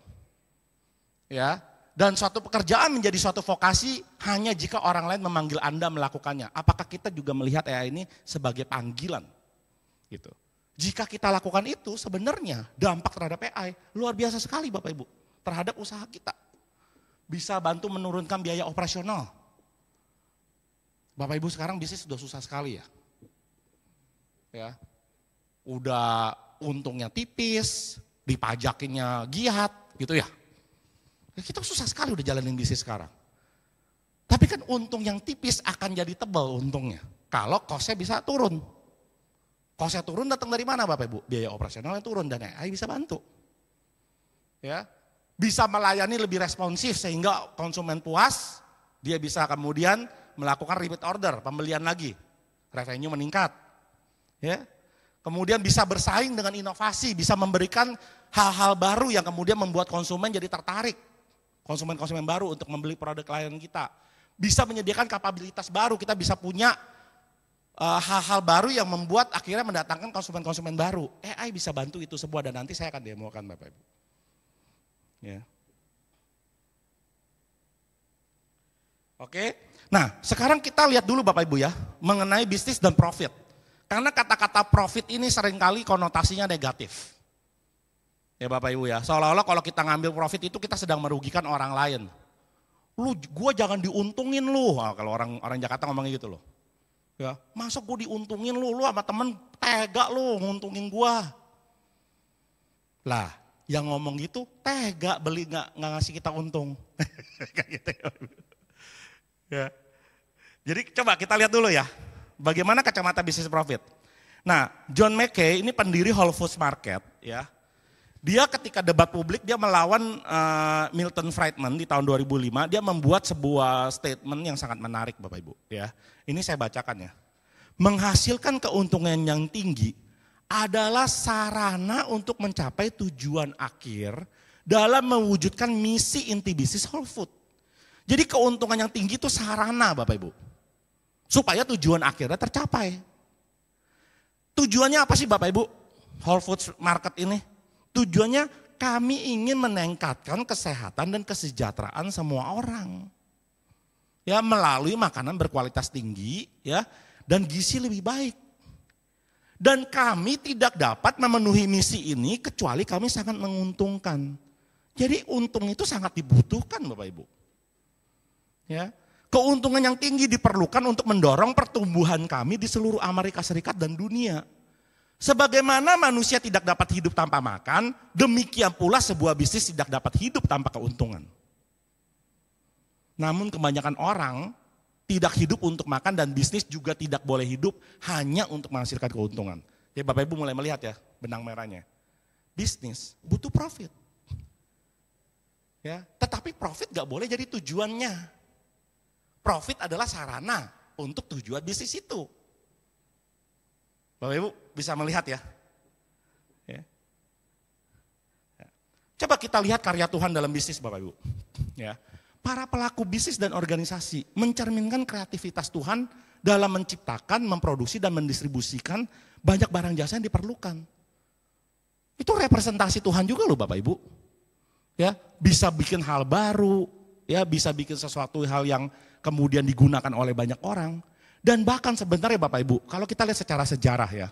Ya. Dan suatu pekerjaan menjadi suatu vokasi hanya jika orang lain memanggil Anda melakukannya. Apakah kita juga melihat AI ini sebagai panggilan? Gitu. Jika kita lakukan itu sebenarnya dampak terhadap AI luar biasa sekali Bapak Ibu. Terhadap usaha kita. Bisa bantu menurunkan biaya operasional. Bapak Ibu sekarang bisnis sudah susah sekali ya. Ya. Udah untungnya tipis, dipajakinnya giat gitu ya. Kita susah sekali udah jalanin bisnis sekarang. Tapi kan untung yang tipis akan jadi tebal untungnya. Kalau cost-nya bisa turun. Cost-nya turun datang dari mana Bapak Ibu? Biaya operasionalnya turun dan AI bisa bantu. Ya. Bisa melayani lebih responsif sehingga konsumen puas, dia bisa kemudian melakukan repeat order, pembelian lagi. Revenue meningkat. Ya. Kemudian bisa bersaing dengan inovasi, bisa memberikan hal-hal baru yang kemudian membuat konsumen jadi tertarik. Konsumen-konsumen baru untuk membeli produk layanan kita. Bisa menyediakan kapabilitas baru, kita bisa punya hal-hal baru yang membuat akhirnya mendatangkan konsumen-konsumen baru. AI bisa bantu itu semua dan nanti saya akan demokan Bapak Ibu. Ya. Oke, nah sekarang kita lihat dulu Bapak Ibu ya, mengenai bisnis dan profit. Karena kata-kata profit ini seringkali konotasinya negatif. Ya Bapak Ibu ya, seolah-olah kalau kita ngambil profit itu kita sedang merugikan orang lain. Gua jangan diuntungin lu, nah, kalau orang Jakarta ngomongnya gitu loh. Ya, masuk gua diuntungin lu sama temen tega lu nguntungin gua. Lah, yang ngomong gitu tega beli nggak ngasih kita untung. Kayak gitu ya. Ya. Jadi coba kita lihat dulu ya, bagaimana kacamata bisnis profit. Nah, John Mackay ini pendiri Whole Foods Market, ya. Dia ketika debat publik dia melawan Milton Friedman di tahun 2005, dia membuat sebuah statement yang sangat menarik Bapak Ibu, ya. Ini saya bacakan ya. Menghasilkan keuntungan yang tinggi adalah sarana untuk mencapai tujuan akhir dalam mewujudkan misi inti bisnis Whole Food. Jadi keuntungan yang tinggi itu sarana Bapak Ibu. Supaya tujuan akhirnya tercapai. Tujuannya apa sih Bapak Ibu? Whole Foods Market ini? Tujuannya kami ingin meningkatkan kesehatan dan kesejahteraan semua orang. Ya, melalui makanan berkualitas tinggi ya dan gizi lebih baik. Dan kami tidak dapat memenuhi misi ini kecuali kami sangat menguntungkan. Jadi untung itu sangat dibutuhkan Bapak Ibu. Ya, keuntungan yang tinggi diperlukan untuk mendorong pertumbuhan kami di seluruh Amerika Serikat dan dunia. Sebagaimana manusia tidak dapat hidup tanpa makan, demikian pula sebuah bisnis tidak dapat hidup tanpa keuntungan. Namun kebanyakan orang tidak hidup untuk makan dan bisnis juga tidak boleh hidup hanya untuk menghasilkan keuntungan. Jadi Bapak Ibu mulai melihat ya benang merahnya. Bisnis butuh profit. Ya, tetapi profit gak boleh jadi tujuannya. Profit adalah sarana untuk tujuan bisnis itu. Bapak Ibu bisa melihat ya. Coba kita lihat karya Tuhan dalam bisnis Bapak Ibu. Ya. Para pelaku bisnis dan organisasi mencerminkan kreativitas Tuhan dalam menciptakan, memproduksi dan mendistribusikan banyak barang jasa yang diperlukan. Itu representasi Tuhan juga loh Bapak Ibu. Ya, bisa bikin hal baru, ya bisa bikin sesuatu hal yang kemudian digunakan oleh banyak orang. Dan bahkan sebenarnya Bapak Ibu, kalau kita lihat secara sejarah ya,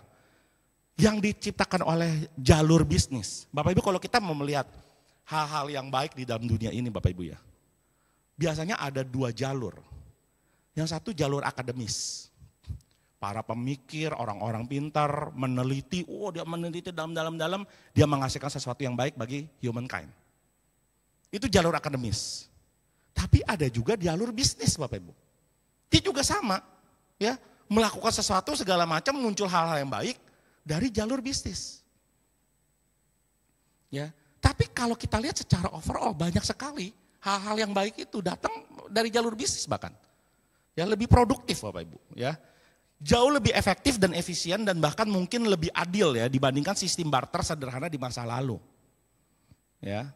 yang diciptakan oleh jalur bisnis. Bapak Ibu kalau kita mau melihat hal-hal yang baik di dalam dunia ini Bapak Ibu ya, biasanya ada dua jalur. Yang satu jalur akademis. Para pemikir, orang-orang pintar, meneliti, dia meneliti dalam-dalam, dia menghasilkan sesuatu yang baik bagi humankind. Itu jalur akademis. Tapi ada juga jalur bisnis Bapak Ibu. Dia juga sama. Ya, melakukan sesuatu segala macam muncul hal-hal yang baik dari jalur bisnis. Ya, tapi kalau kita lihat secara overall banyak sekali hal-hal yang baik itu datang dari jalur bisnis bahkan. Ya, lebih produktif Bapak Ibu, ya. Jauh lebih efektif dan efisien dan bahkan mungkin lebih adil ya dibandingkan sistem barter sederhana di masa lalu. Ya.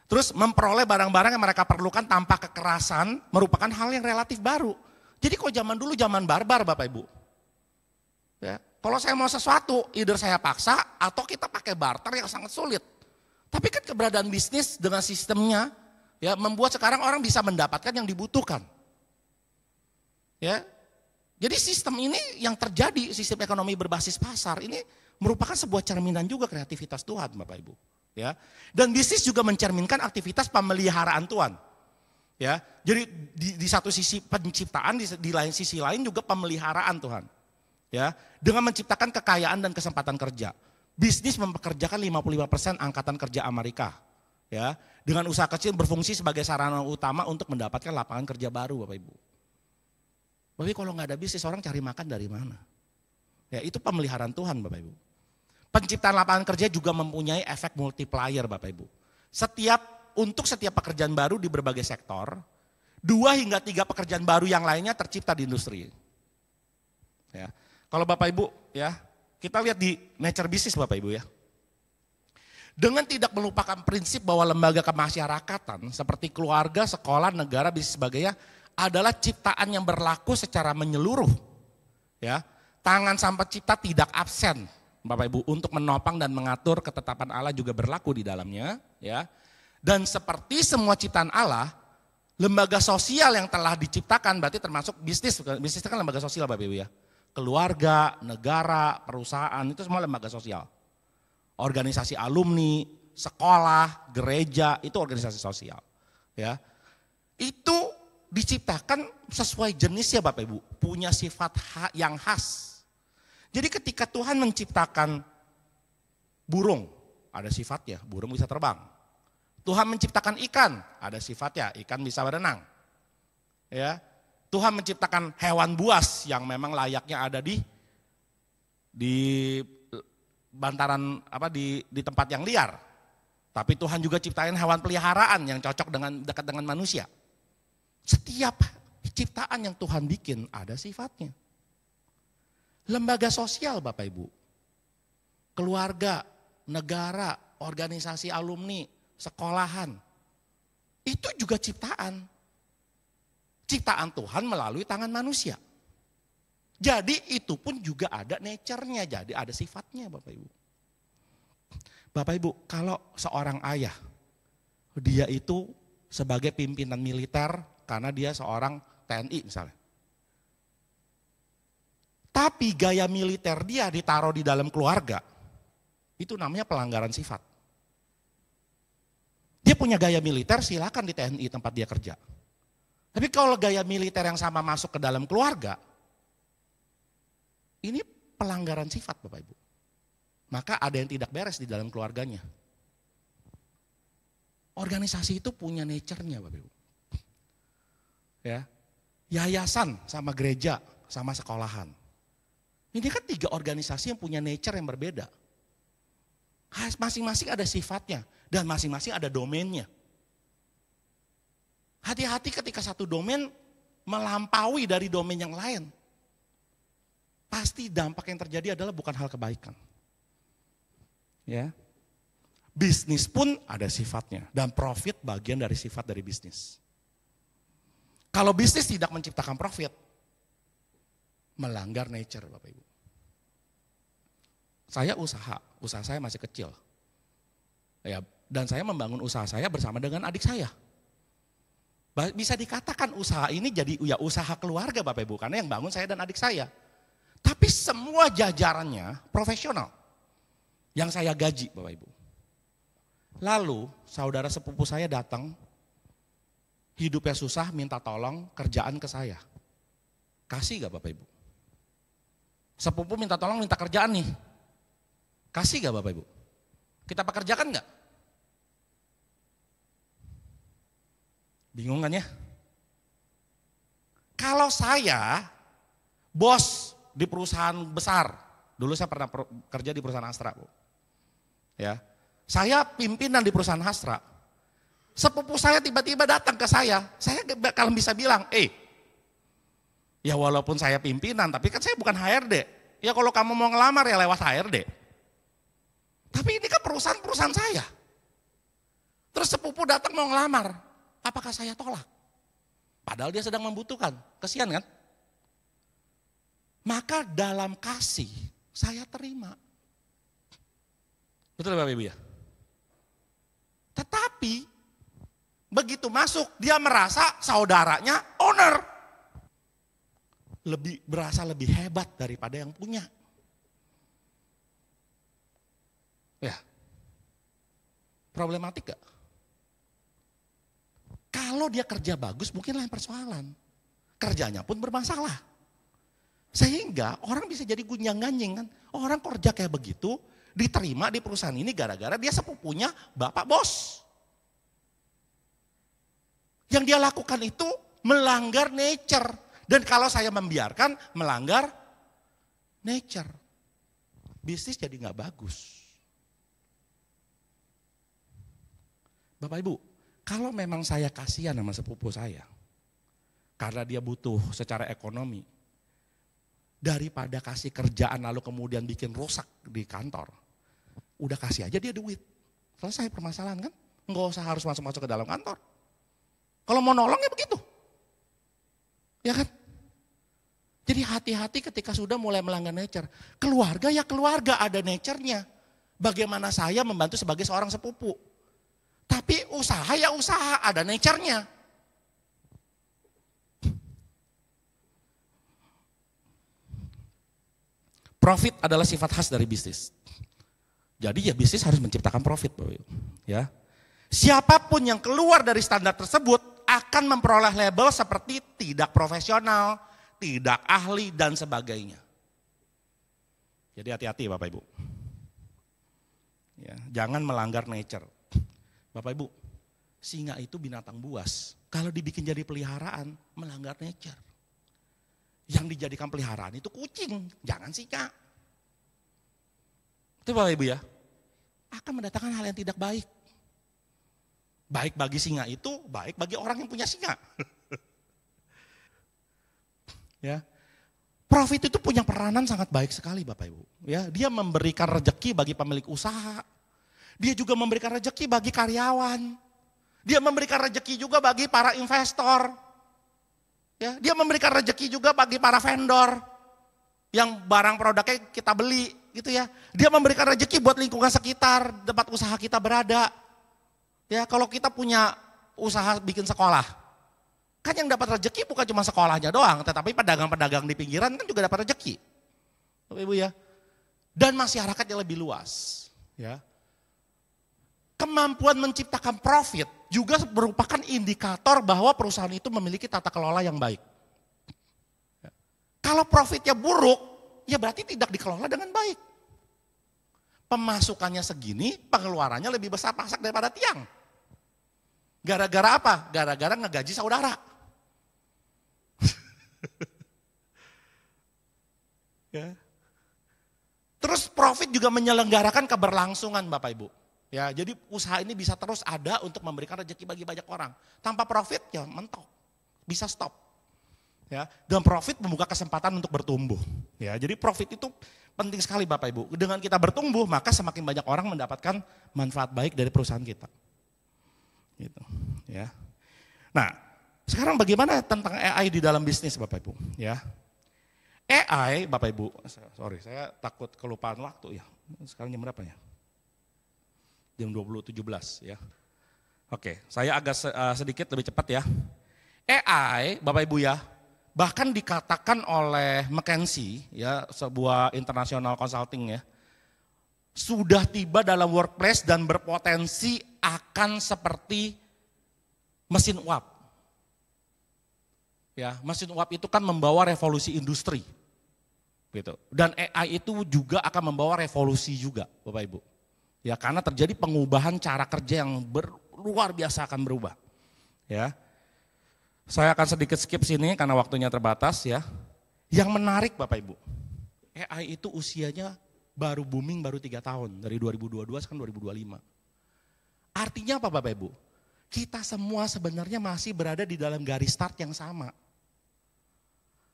Terus memperoleh barang-barang yang mereka perlukan tanpa kekerasan merupakan hal yang relatif baru. Jadi kok zaman dulu zaman barbar Bapak Ibu. Ya, kalau saya mau sesuatu, either saya paksa atau kita pakai barter yang sangat sulit. Tapi kan keberadaan bisnis dengan sistemnya ya membuat sekarang orang bisa mendapatkan yang dibutuhkan. Ya. Jadi sistem ini yang terjadi, sistem ekonomi berbasis pasar ini merupakan sebuah cerminan juga kreativitas Tuhan Bapak Ibu. Ya. Dan bisnis juga mencerminkan aktivitas pemeliharaan Tuhan. Ya, jadi di satu sisi penciptaan, di lain sisi lain juga pemeliharaan Tuhan. Ya, dengan menciptakan kekayaan dan kesempatan kerja. Bisnis mempekerjakan 55% angkatan kerja Amerika. Ya, dengan usaha kecil berfungsi sebagai sarana utama untuk mendapatkan lapangan kerja baru Bapak Ibu. Tapi kalau nggak ada bisnis orang cari makan dari mana? Ya, itu pemeliharaan Tuhan Bapak Ibu. Penciptaan lapangan kerja juga mempunyai efek multiplier Bapak Ibu. Untuk setiap pekerjaan baru di berbagai sektor, 2 hingga 3 pekerjaan baru yang lainnya tercipta di industri. Ya. Kalau Bapak Ibu ya, kita lihat di nature business Bapak Ibu ya. Dengan tidak melupakan prinsip bahwa lembaga kemasyarakatan seperti keluarga, sekolah, negara, bisnis sebagainya adalah ciptaan yang berlaku secara menyeluruh. Ya. Tangan Sang Pencipta tidak absen Bapak Ibu untuk menopang dan mengatur ketetapan Allah juga berlaku di dalamnya, ya. Dan seperti semua ciptaan Allah, lembaga sosial yang telah diciptakan berarti termasuk bisnis. Bisnis itu kan lembaga sosial Bapak Ibu ya. Keluarga, negara, perusahaan itu semua lembaga sosial. Organisasi alumni, sekolah, gereja itu organisasi sosial. Ya. Itu diciptakan sesuai jenisnya Bapak Ibu, punya sifat yang khas. Jadi ketika Tuhan menciptakan burung, ada sifatnya, burung bisa terbang. Tuhan menciptakan ikan, ada sifatnya, ikan bisa berenang. Ya. Tuhan menciptakan hewan buas yang memang layaknya ada di di bantaran di tempat yang liar. Tapi Tuhan juga ciptain hewan peliharaan yang cocok dekat dengan manusia. Setiap ciptaan yang Tuhan bikin ada sifatnya. Lembaga sosial Bapak Ibu, keluarga, negara, organisasi alumni, sekolahan, itu juga ciptaan. Ciptaan Tuhan melalui tangan manusia. Jadi itu pun juga ada nature-nya, jadi ada sifatnya Bapak Ibu. Bapak Ibu, kalau seorang ayah, dia itu sebagai pimpinan militer karena dia seorang TNI misalnya. Tapi gaya militer dia ditaruh di dalam keluarga, itu namanya pelanggaran sifat. Dia punya gaya militer, silakan di TNI tempat dia kerja. Tapi kalau gaya militer yang sama masuk ke dalam keluarga, ini pelanggaran sifat Bapak Ibu. Maka ada yang tidak beres di dalam keluarganya. Organisasi itu punya nature-nya Bapak Ibu. Ya. Yayasan sama gereja sama sekolahan. Ini kan 3 organisasi yang punya nature yang berbeda. Masing-masing ada sifatnya dan masing-masing ada domainnya. Hati-hati ketika satu domain melampaui dari domain yang lain. Pasti dampak yang terjadi adalah bukan hal kebaikan. Ya. Bisnis pun ada sifatnya dan profit bagian dari sifat dari bisnis. Kalau bisnis tidak menciptakan profit, melanggar nature Bapak Ibu. Saya usaha saya masih kecil. Ya, dan saya membangun usaha saya bersama dengan adik saya. Bisa dikatakan usaha ini jadi ya usaha keluarga Bapak Ibu, karena yang bangun saya dan adik saya. Tapi semua jajarannya profesional. Yang saya gaji Bapak Ibu. Lalu saudara sepupu saya datang, hidupnya susah minta tolong kerjaan ke saya. Kasih gak Bapak Ibu? Sepupu minta tolong minta kerjaan nih. Kasih gak Bapak Ibu? Kita pekerjakan gak? Bingung kan ya? Kalau saya bos di perusahaan besar, dulu saya pernah kerja di perusahaan Astra Bu. Ya, saya pimpinan di perusahaan Astra. Sepupu saya tiba-tiba datang ke saya kalau bisa bilang, ya walaupun saya pimpinan, tapi kan saya bukan HRD. Ya kalau kamu mau ngelamar ya lewat HRD. Tapi ini kan perusahaan saya. Terus sepupu datang mau ngelamar, apakah saya tolak? Padahal dia sedang membutuhkan, kasihan kan? Maka dalam kasih saya terima. Betul Bapak Ibu ya? Tetapi begitu masuk dia merasa saudaranya owner. Berasa lebih hebat daripada yang punya. Ya. Problematik gak? Kalau dia kerja bagus mungkin lain persoalan. Kerjanya pun bermasalah. Sehingga orang bisa jadi gunjang-ganjing kan. Orang kerja kayak begitu diterima di perusahaan ini gara-gara dia sepupunya bapak bos. Yang dia lakukan itu melanggar nature. Dan kalau saya membiarkan melanggar nature. Bisnis jadi gak bagus. Bapak Ibu, kalau memang saya kasihan sama sepupu saya. Karena dia butuh secara ekonomi. Daripada kasih kerjaan lalu kemudian bikin rusak di kantor. Udah kasih aja dia duit. Selesai permasalahan kan. Nggak usah harus masuk-masuk ke dalam kantor. Kalau mau nolong ya begitu. Ya kan? Jadi hati-hati ketika sudah mulai melanggar nature. Keluarga ya keluarga ada nature-nya. Bagaimana saya membantu sebagai seorang sepupu. Tapi usaha ya usaha ada nature-nya. Profit adalah sifat khas dari bisnis. Jadi ya bisnis harus menciptakan profit, Bapak Ibu. Ya. Siapapun yang keluar dari standar tersebut akan memperoleh label seperti tidak profesional, tidak ahli dan sebagainya. Jadi hati-hati Bapak Ibu. Ya, jangan melanggar nature. Bapak Ibu, singa itu binatang buas. Kalau dibikin jadi peliharaan, melanggar nature. Yang dijadikan peliharaan itu kucing, jangan singa. Itu Bapak Ibu ya, akan mendatangkan hal yang tidak baik. Baik bagi singa itu, baik bagi orang yang punya singa. Ya. Profit itu punya peranan sangat baik sekali Bapak Ibu. Ya, dia memberikan rezeki bagi pemilik usaha. Dia juga memberikan rezeki bagi karyawan. Dia memberikan rezeki juga bagi para investor. Ya, dia memberikan rezeki juga bagi para vendor yang barang produknya kita beli gitu ya. Dia memberikan rezeki buat lingkungan sekitar tempat usaha kita berada. Ya, kalau kita punya usaha bikin sekolah, kan yang dapat rezeki bukan cuma sekolahnya doang, tetapi pedagang-pedagang di pinggiran kan juga dapat rezeki. Bapak Ibu ya. Dan masyarakatnya lebih luas, ya. Kemampuan menciptakan profit juga merupakan indikator bahwa perusahaan itu memiliki tata kelola yang baik. Ya. Kalau profitnya buruk, ya berarti tidak dikelola dengan baik. Pemasukannya segini, pengeluarannya lebih besar pasak daripada tiang. Gara-gara apa? Gara-gara ngegaji saudara. Ya. Terus profit juga menyelenggarakan keberlangsungan Bapak Ibu. Ya, jadi usaha ini bisa terus ada untuk memberikan rezeki bagi banyak orang. Tanpa profit ya mentok, bisa stop. Ya, dan profit membuka kesempatan untuk bertumbuh. Ya, jadi profit itu penting sekali Bapak Ibu. Dengan kita bertumbuh maka semakin banyak orang mendapatkan manfaat baik dari perusahaan kita. Gitu, ya. Nah, sekarang bagaimana tentang AI di dalam bisnis Bapak Ibu? Ya, AI Bapak Ibu, sorry saya takut kelupaan waktu ya. Sekarang jam berapa ya? Jam 20.17 ya. Oke, saya agak sedikit lebih cepat ya. AI Bapak Ibu ya, bahkan dikatakan oleh McKinsey ya, sebuah international consulting ya, sudah tiba dalam workplace dan berpotensi akan seperti mesin uap. Ya, mesin uap itu kan membawa revolusi industri. Gitu. Dan AI itu juga akan membawa revolusi juga, Bapak Ibu. Ya, karena terjadi pengubahan cara kerja yang luar biasa akan berubah. Ya. Saya akan sedikit skip sini karena waktunya terbatas ya. Yang menarik Bapak Ibu, AI itu usianya baru booming baru 3 tahun, dari 2022 sekarang 2025. Artinya apa Bapak Ibu? Kita semua sebenarnya masih berada di dalam garis start yang sama.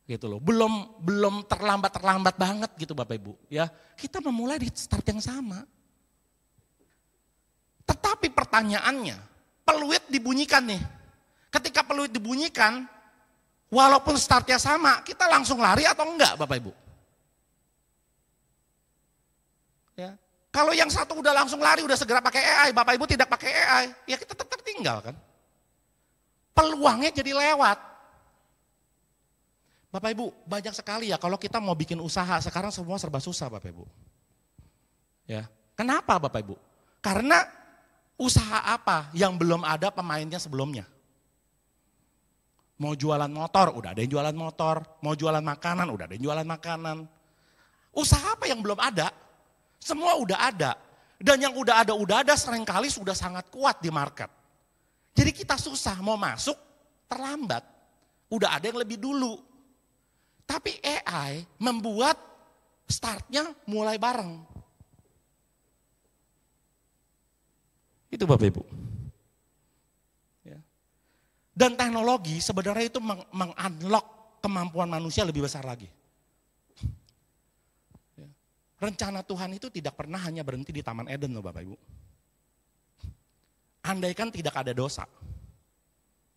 Gitu loh. Belum terlambat banget gitu Bapak Ibu, ya. Kita memulai di start yang sama. Tetapi pertanyaannya, peluit dibunyikan nih. Ketika peluit dibunyikan, walaupun startnya sama, kita langsung lari atau enggak Bapak Ibu? Ya. Kalau yang satu udah langsung lari, udah segera pakai AI, Bapak Ibu tidak pakai AI, ya kita tetap tertinggal kan. Peluangnya jadi lewat. Bapak Ibu, banyak sekali ya kalau kita mau bikin usaha, sekarang semua serba susah Bapak Ibu. Ya. Kenapa Bapak Ibu? Karena usaha apa yang belum ada pemainnya sebelumnya? Mau jualan motor, udah ada yang jualan motor. Mau jualan makanan, udah ada yang jualan makanan. Usaha apa yang belum ada? Semua udah ada. Dan yang udah ada seringkali sudah sangat kuat di market. Jadi kita susah mau masuk, terlambat. Udah ada yang lebih dulu. Tapi AI membuat startnya mulai bareng. Itu Bapak Ibu. Dan teknologi sebenarnya itu meng-unlock kemampuan manusia lebih besar lagi. Rencana Tuhan itu tidak pernah hanya berhenti di Taman Eden loh Bapak Ibu. Andaikan tidak ada dosa,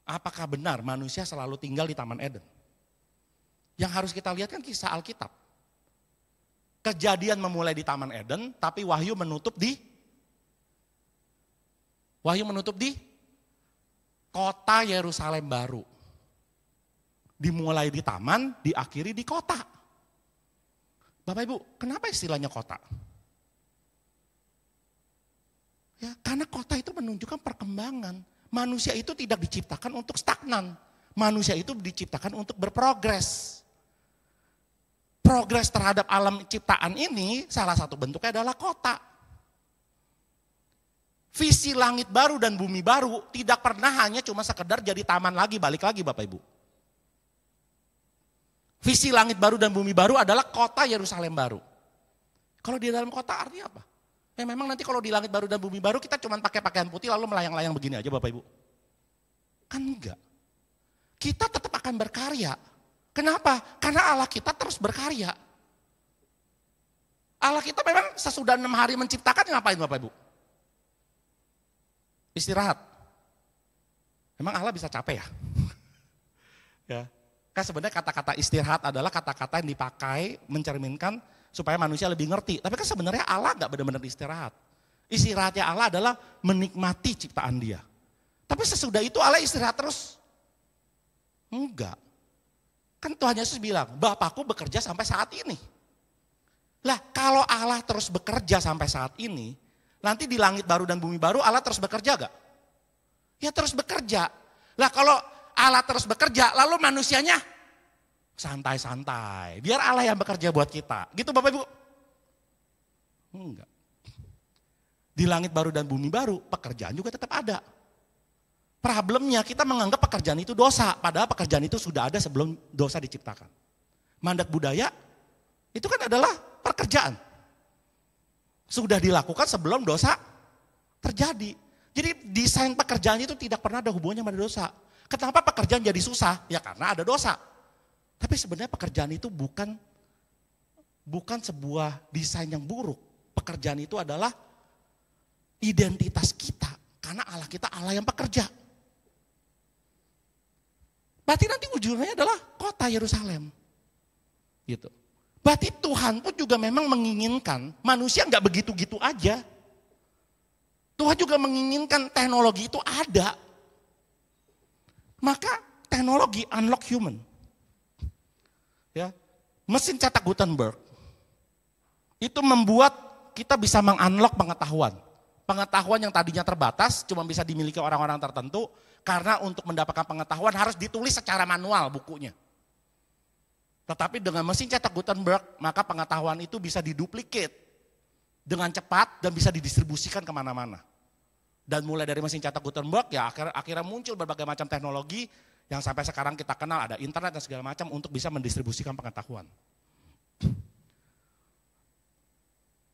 apakah benar manusia selalu tinggal di Taman Eden? Yang harus kita lihat kan kisah Alkitab. Kejadian memulai di Taman Eden, tapi Wahyu menutup di kota Yerusalem baru. Dimulai di taman, diakhiri di kota. Bapak Ibu, kenapa istilahnya kota? Ya, karena kota itu menunjukkan perkembangan. Manusia itu tidak diciptakan untuk stagnan. Manusia itu diciptakan untuk berprogres. Progres terhadap alam ciptaan ini salah satu bentuknya adalah kota. Visi langit baru dan bumi baru tidak pernah hanya cuma sekedar jadi taman lagi, balik lagi Bapak Ibu. Visi langit baru dan bumi baru adalah kota Yerusalem baru. Kalau di dalam kota artinya apa? Ya memang nanti kalau di langit baru dan bumi baru kita cuma pakai pakaian putih lalu melayang-layang begini aja Bapak Ibu. Kan enggak. Kita tetap akan berkarya. Kenapa? Karena Allah kita terus berkarya. Allah kita memang sesudah 6 hari menciptakan ngapain Bapak Ibu? Istirahat. Memang Allah bisa capek ya? Ya. Kan sebenarnya kata-kata istirahat adalah kata-kata yang dipakai mencerminkan supaya manusia lebih ngerti. Tapi kan sebenarnya Allah nggak benar-benar istirahat. Istirahatnya Allah adalah menikmati ciptaan Dia. Tapi sesudah itu Allah istirahat terus? Enggak. Kan Tuhan Yesus bilang, Bapakku bekerja sampai saat ini. Lah kalau Allah terus bekerja sampai saat ini, nanti di langit baru dan bumi baru Allah terus bekerja gak? Ya terus bekerja. Lah kalau Allah terus bekerja, lalu manusianya santai-santai. Biar Allah yang bekerja buat kita. Gitu Bapak Ibu? Enggak. Di langit baru dan bumi baru, pekerjaan juga tetap ada. Problemnya kita menganggap pekerjaan itu dosa, padahal pekerjaan itu sudah ada sebelum dosa diciptakan. Mandat budaya itu kan adalah pekerjaan. Sudah dilakukan sebelum dosa terjadi. Jadi desain pekerjaan itu tidak pernah ada hubungannya pada dosa. Kenapa pekerjaan jadi susah? Ya karena ada dosa. Tapi sebenarnya pekerjaan itu bukan sebuah desain yang buruk. Pekerjaan itu adalah identitas kita. Karena Allah kita Allah yang pekerja. Berarti nanti ujungnya adalah kota Yerusalem. Gitu. Berarti Tuhan pun juga memang menginginkan manusia nggak begitu-gitu aja. Tuhan juga menginginkan teknologi itu ada. Maka teknologi unlock human. Ya, mesin cetak Gutenberg itu membuat kita bisa mengunlock pengetahuan. Pengetahuan yang tadinya terbatas cuma bisa dimiliki orang-orang tertentu karena untuk mendapatkan pengetahuan harus ditulis secara manual bukunya. Tetapi dengan mesin cetak Gutenberg maka pengetahuan itu bisa diduplikat dengan cepat dan bisa didistribusikan kemana-mana. Dan mulai dari mesin cetak Gutenberg ya akhirnya muncul berbagai macam teknologi yang sampai sekarang kita kenal, ada internet dan segala macam untuk bisa mendistribusikan pengetahuan.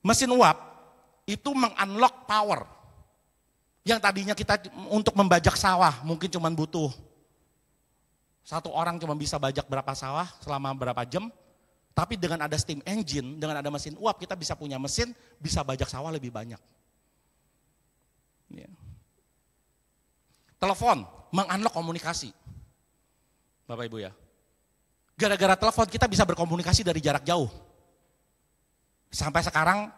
Mesin uap itu mengunlock power. Yang tadinya kita untuk membajak sawah mungkin cuma butuh satu orang cuma bisa bajak berapa sawah selama berapa jam. Tapi dengan ada steam engine, dengan ada mesin uap kita bisa punya mesin, bisa bajak sawah lebih banyak. Ya. Telepon mengunlock komunikasi. Bapak Ibu ya. Gara-gara telepon kita bisa berkomunikasi dari jarak jauh. Sampai sekarang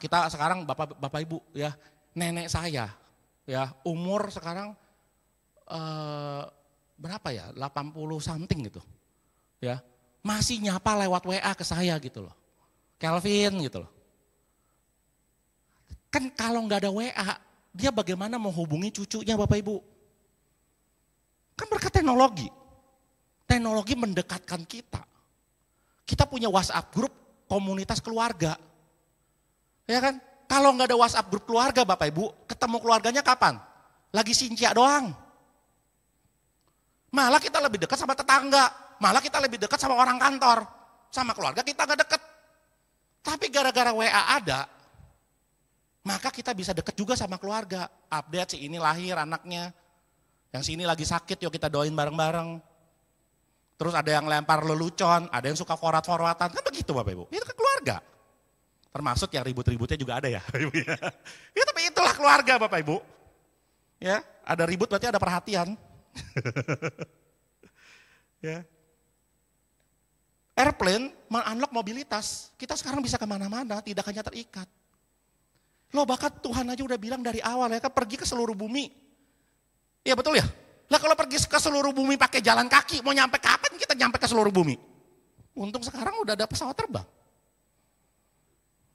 Bapak Ibu ya, nenek saya ya, umur sekarang berapa ya? 80 something gitu. Ya. Masih nyapa lewat WA ke saya gitu loh. Kelvin gitu loh. Kan kalau nggak ada WA, dia bagaimana mau hubungi cucunya Bapak Ibu? Kan berkat teknologi. Teknologi mendekatkan kita. Kita punya WhatsApp grup komunitas keluarga. Ya kan? Kalau nggak ada WhatsApp grup keluarga Bapak Ibu, ketemu keluarganya kapan? Lagi sincia doang. Malah kita lebih dekat sama tetangga. Malah kita lebih dekat sama orang kantor. Sama keluarga kita nggak dekat. Tapi gara-gara WA ada, maka kita bisa dekat juga sama keluarga. Update si ini lahir anaknya. Yang sini lagi sakit, yuk kita doain bareng-bareng. Terus ada yang lempar lelucon, ada yang suka forward-forwardan. Kan begitu Bapak Ibu, itu kan keluarga. Termasuk yang ribut-ributnya juga ada ya. Ya tapi itulah keluarga Bapak Ibu. Ya, ada ribut berarti ada perhatian. Ya. Airplane mengunlock mobilitas. Kita sekarang bisa kemana-mana, tidak hanya terikat. Loh bahkan Tuhan aja udah bilang dari awal ya kan pergi ke seluruh bumi. Iya betul ya? Lah kalau pergi ke seluruh bumi pakai jalan kaki, mau nyampe kapan kita nyampe ke seluruh bumi? Untung sekarang udah ada pesawat terbang.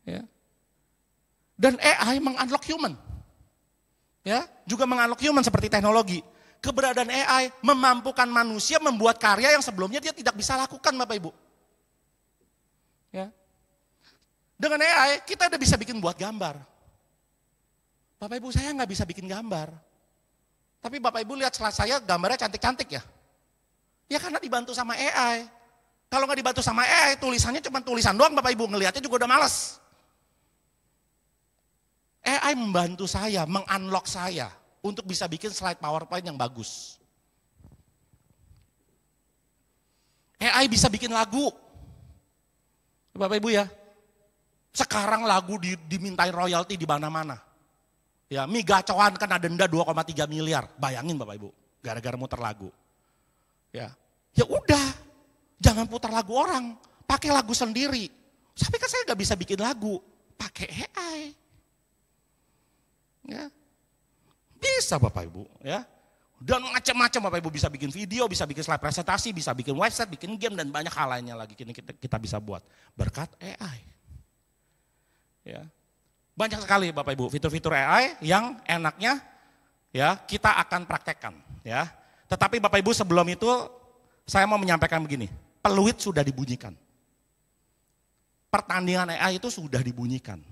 Ya. Dan AI mengunlock human. Ya, juga mengunlock human seperti teknologi. Keberadaan AI memampukan manusia membuat karya yang sebelumnya dia tidak bisa lakukan Bapak Ibu. Ya. Dengan AI kita udah bisa bikin buat gambar. Bapak Ibu saya nggak bisa bikin gambar. Tapi Bapak Ibu lihat slide saya gambarnya cantik-cantik ya. Ya karena dibantu sama AI. Kalau nggak dibantu sama AI tulisannya cuma tulisan doang Bapak Ibu. Ngelihatnya juga udah males. AI membantu saya, meng-unlock saya untuk bisa bikin slide PowerPoint yang bagus. AI bisa bikin lagu. Bapak Ibu ya. Sekarang lagu dimintain royalti di mana-mana. Ya, Mi Gacoan kena denda 2,3 miliar. Bayangin Bapak Ibu, gara-gara muter lagu. Ya udah, jangan putar lagu orang, pakai lagu sendiri. Tapi kan saya nggak bisa bikin lagu, pakai AI. Ya, bisa Bapak Ibu, ya. Dan macam-macam Bapak Ibu bisa bikin video, bisa bikin slide presentasi, bisa bikin website, bikin game dan banyak hal lainnya lagi kita bisa buat berkat AI. Ya. Banyak sekali Bapak Ibu fitur-fitur AI yang enaknya ya kita akan praktekkan, ya. Tetapi Bapak Ibu sebelum itu saya mau menyampaikan begini, peluit sudah dibunyikan. Pertandingan AI itu sudah dibunyikan.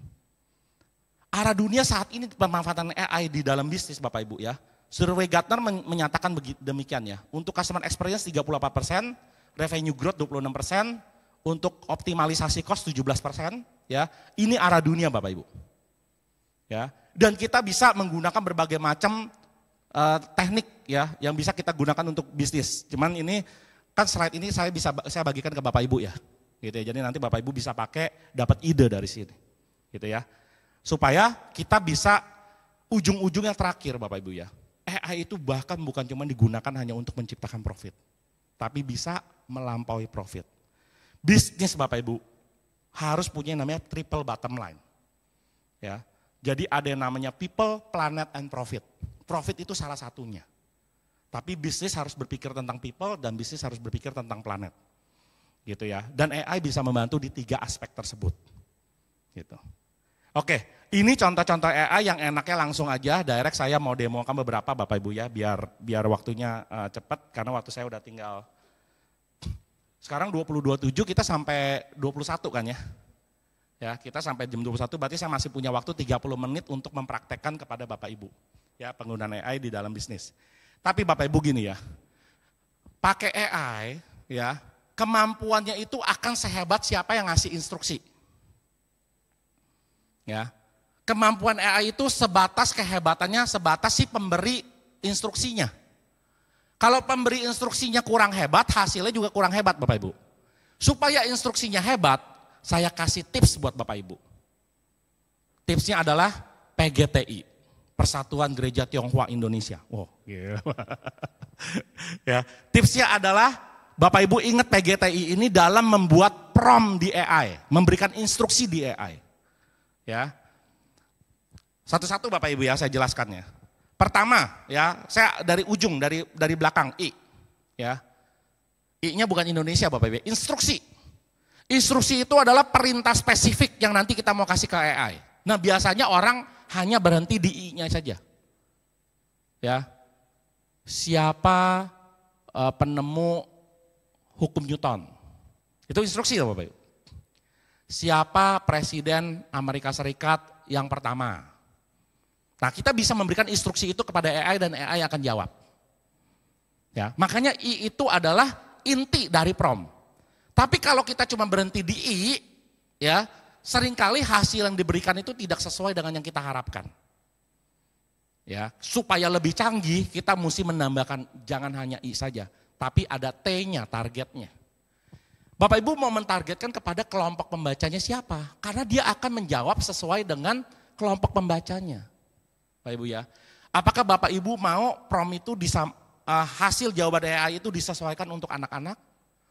Arah dunia saat ini pemanfaatan AI di dalam bisnis Bapak Ibu ya. Survei Gartner menyatakan demikian ya. Untuk customer experience 38%, revenue growth 26%, untuk optimalisasi cost 17%, ya. Ini arah dunia Bapak Ibu. Ya. Dan kita bisa menggunakan berbagai macam teknik ya yang bisa kita gunakan untuk bisnis. Cuman ini kan slide ini saya bagikan ke Bapak Ibu ya. Gitu ya. Jadi nanti Bapak Ibu bisa pakai dapat ide dari sini. Gitu ya. Supaya kita bisa ujung-ujung yang terakhir Bapak Ibu ya. AI itu bahkan bukan cuma digunakan hanya untuk menciptakan profit, tapi bisa melampaui profit. Bisnis Bapak Ibu harus punya yang namanya triple bottom line. Ya. Jadi ada yang namanya people, planet, and profit. Profit itu salah satunya. Tapi bisnis harus berpikir tentang people dan bisnis harus berpikir tentang planet. Gitu ya. Dan AI bisa membantu di 3 aspek tersebut. Gitu. Oke, ini contoh-contoh AI yang enaknya langsung aja, direct saya mau demokan beberapa Bapak Ibu ya, biar waktunya cepat karena waktu saya udah tinggal. Sekarang 20.27 kita sampai 21 kan ya. Ya, kita sampai jam 21 berarti saya masih punya waktu 30 menit untuk mempraktekkan kepada Bapak Ibu. Ya, penggunaan AI di dalam bisnis. Tapi Bapak Ibu gini ya. Pakai AI ya, kemampuannya itu akan sehebat siapa yang ngasih instruksi. Ya, kemampuan AI itu sebatas kehebatannya, sebatas si pemberi instruksinya. Kalau pemberi instruksinya kurang hebat, hasilnya juga kurang hebat Bapak Ibu. Supaya instruksinya hebat, saya kasih tips buat Bapak Ibu. Tipsnya adalah PGTI, Persatuan Gereja Tionghoa Indonesia. Oh, yeah. Ya, tipsnya adalah Bapak Ibu ingat PGTI ini dalam membuat prompt di AI, memberikan instruksi di AI. Ya, satu-satu Bapak Ibu ya saya jelaskannya. Pertama ya saya dari ujung dari belakang I, ya I-nya bukan Indonesia Bapak Ibu, instruksi. Instruksi itu adalah perintah spesifik yang nanti kita mau kasih ke AI. Nah biasanya orang hanya berhenti di I-nya saja. Ya, siapa penemu hukum Newton? Itu instruksi Bapak Ibu. Siapa presiden Amerika Serikat yang pertama? Nah kita bisa memberikan instruksi itu kepada AI dan AI akan jawab. Ya, makanya I itu adalah inti dari prompt. Tapi kalau kita cuma berhenti di I, ya seringkali hasil yang diberikan itu tidak sesuai dengan yang kita harapkan. Ya, supaya lebih canggih kita mesti menambahkan jangan hanya I saja, tapi ada T-nya, targetnya. Bapak Ibu mau mentargetkan kepada kelompok pembacanya siapa? Karena dia akan menjawab sesuai dengan kelompok pembacanya. Bapak Ibu ya. Apakah Bapak Ibu mau prompt itu hasil jawaban AI itu disesuaikan untuk anak-anak,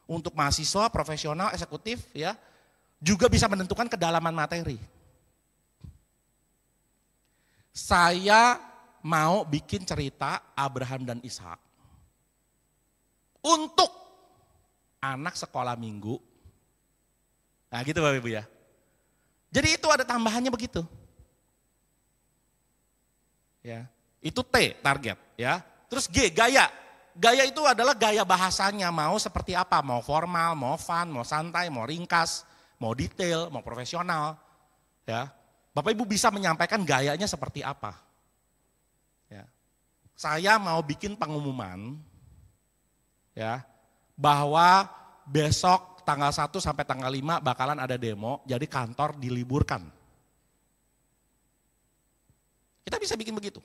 untuk mahasiswa, profesional, eksekutif ya. Juga bisa menentukan kedalaman materi. Saya mau bikin cerita Abraham dan Ishak untuk anak sekolah minggu. Nah gitu Bapak Ibu ya. Jadi itu ada tambahannya begitu. Ya, itu T target ya. Terus G gaya. Gaya itu adalah gaya bahasanya, mau seperti apa, mau formal, mau fun, mau santai, mau ringkas, mau detail, mau profesional. Ya. Bapak Ibu bisa menyampaikan gayanya seperti apa. Ya. Saya mau bikin pengumuman ya bahwa besok tanggal 1 sampai tanggal 5 bakalan ada demo, jadi kantor diliburkan. Kita bisa bikin begitu.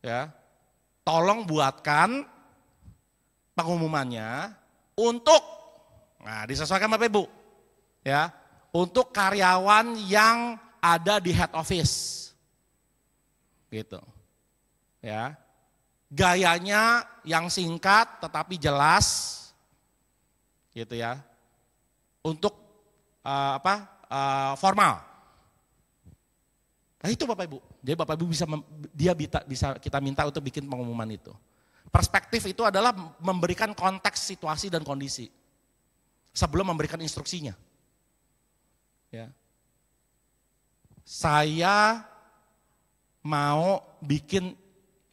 Ya. Tolong buatkan pengumumannya untuk, nah disesuaikan Bapak Ibu, ya, untuk karyawan yang ada di head office, gitu, ya, gayanya yang singkat tetapi jelas, gitu ya, untuk formal. Nah itu Bapak Ibu, jadi Bapak Ibu bisa kita minta untuk bikin pengumuman itu. Perspektif itu adalah memberikan konteks situasi dan kondisi sebelum memberikan instruksinya. Ya. Saya mau bikin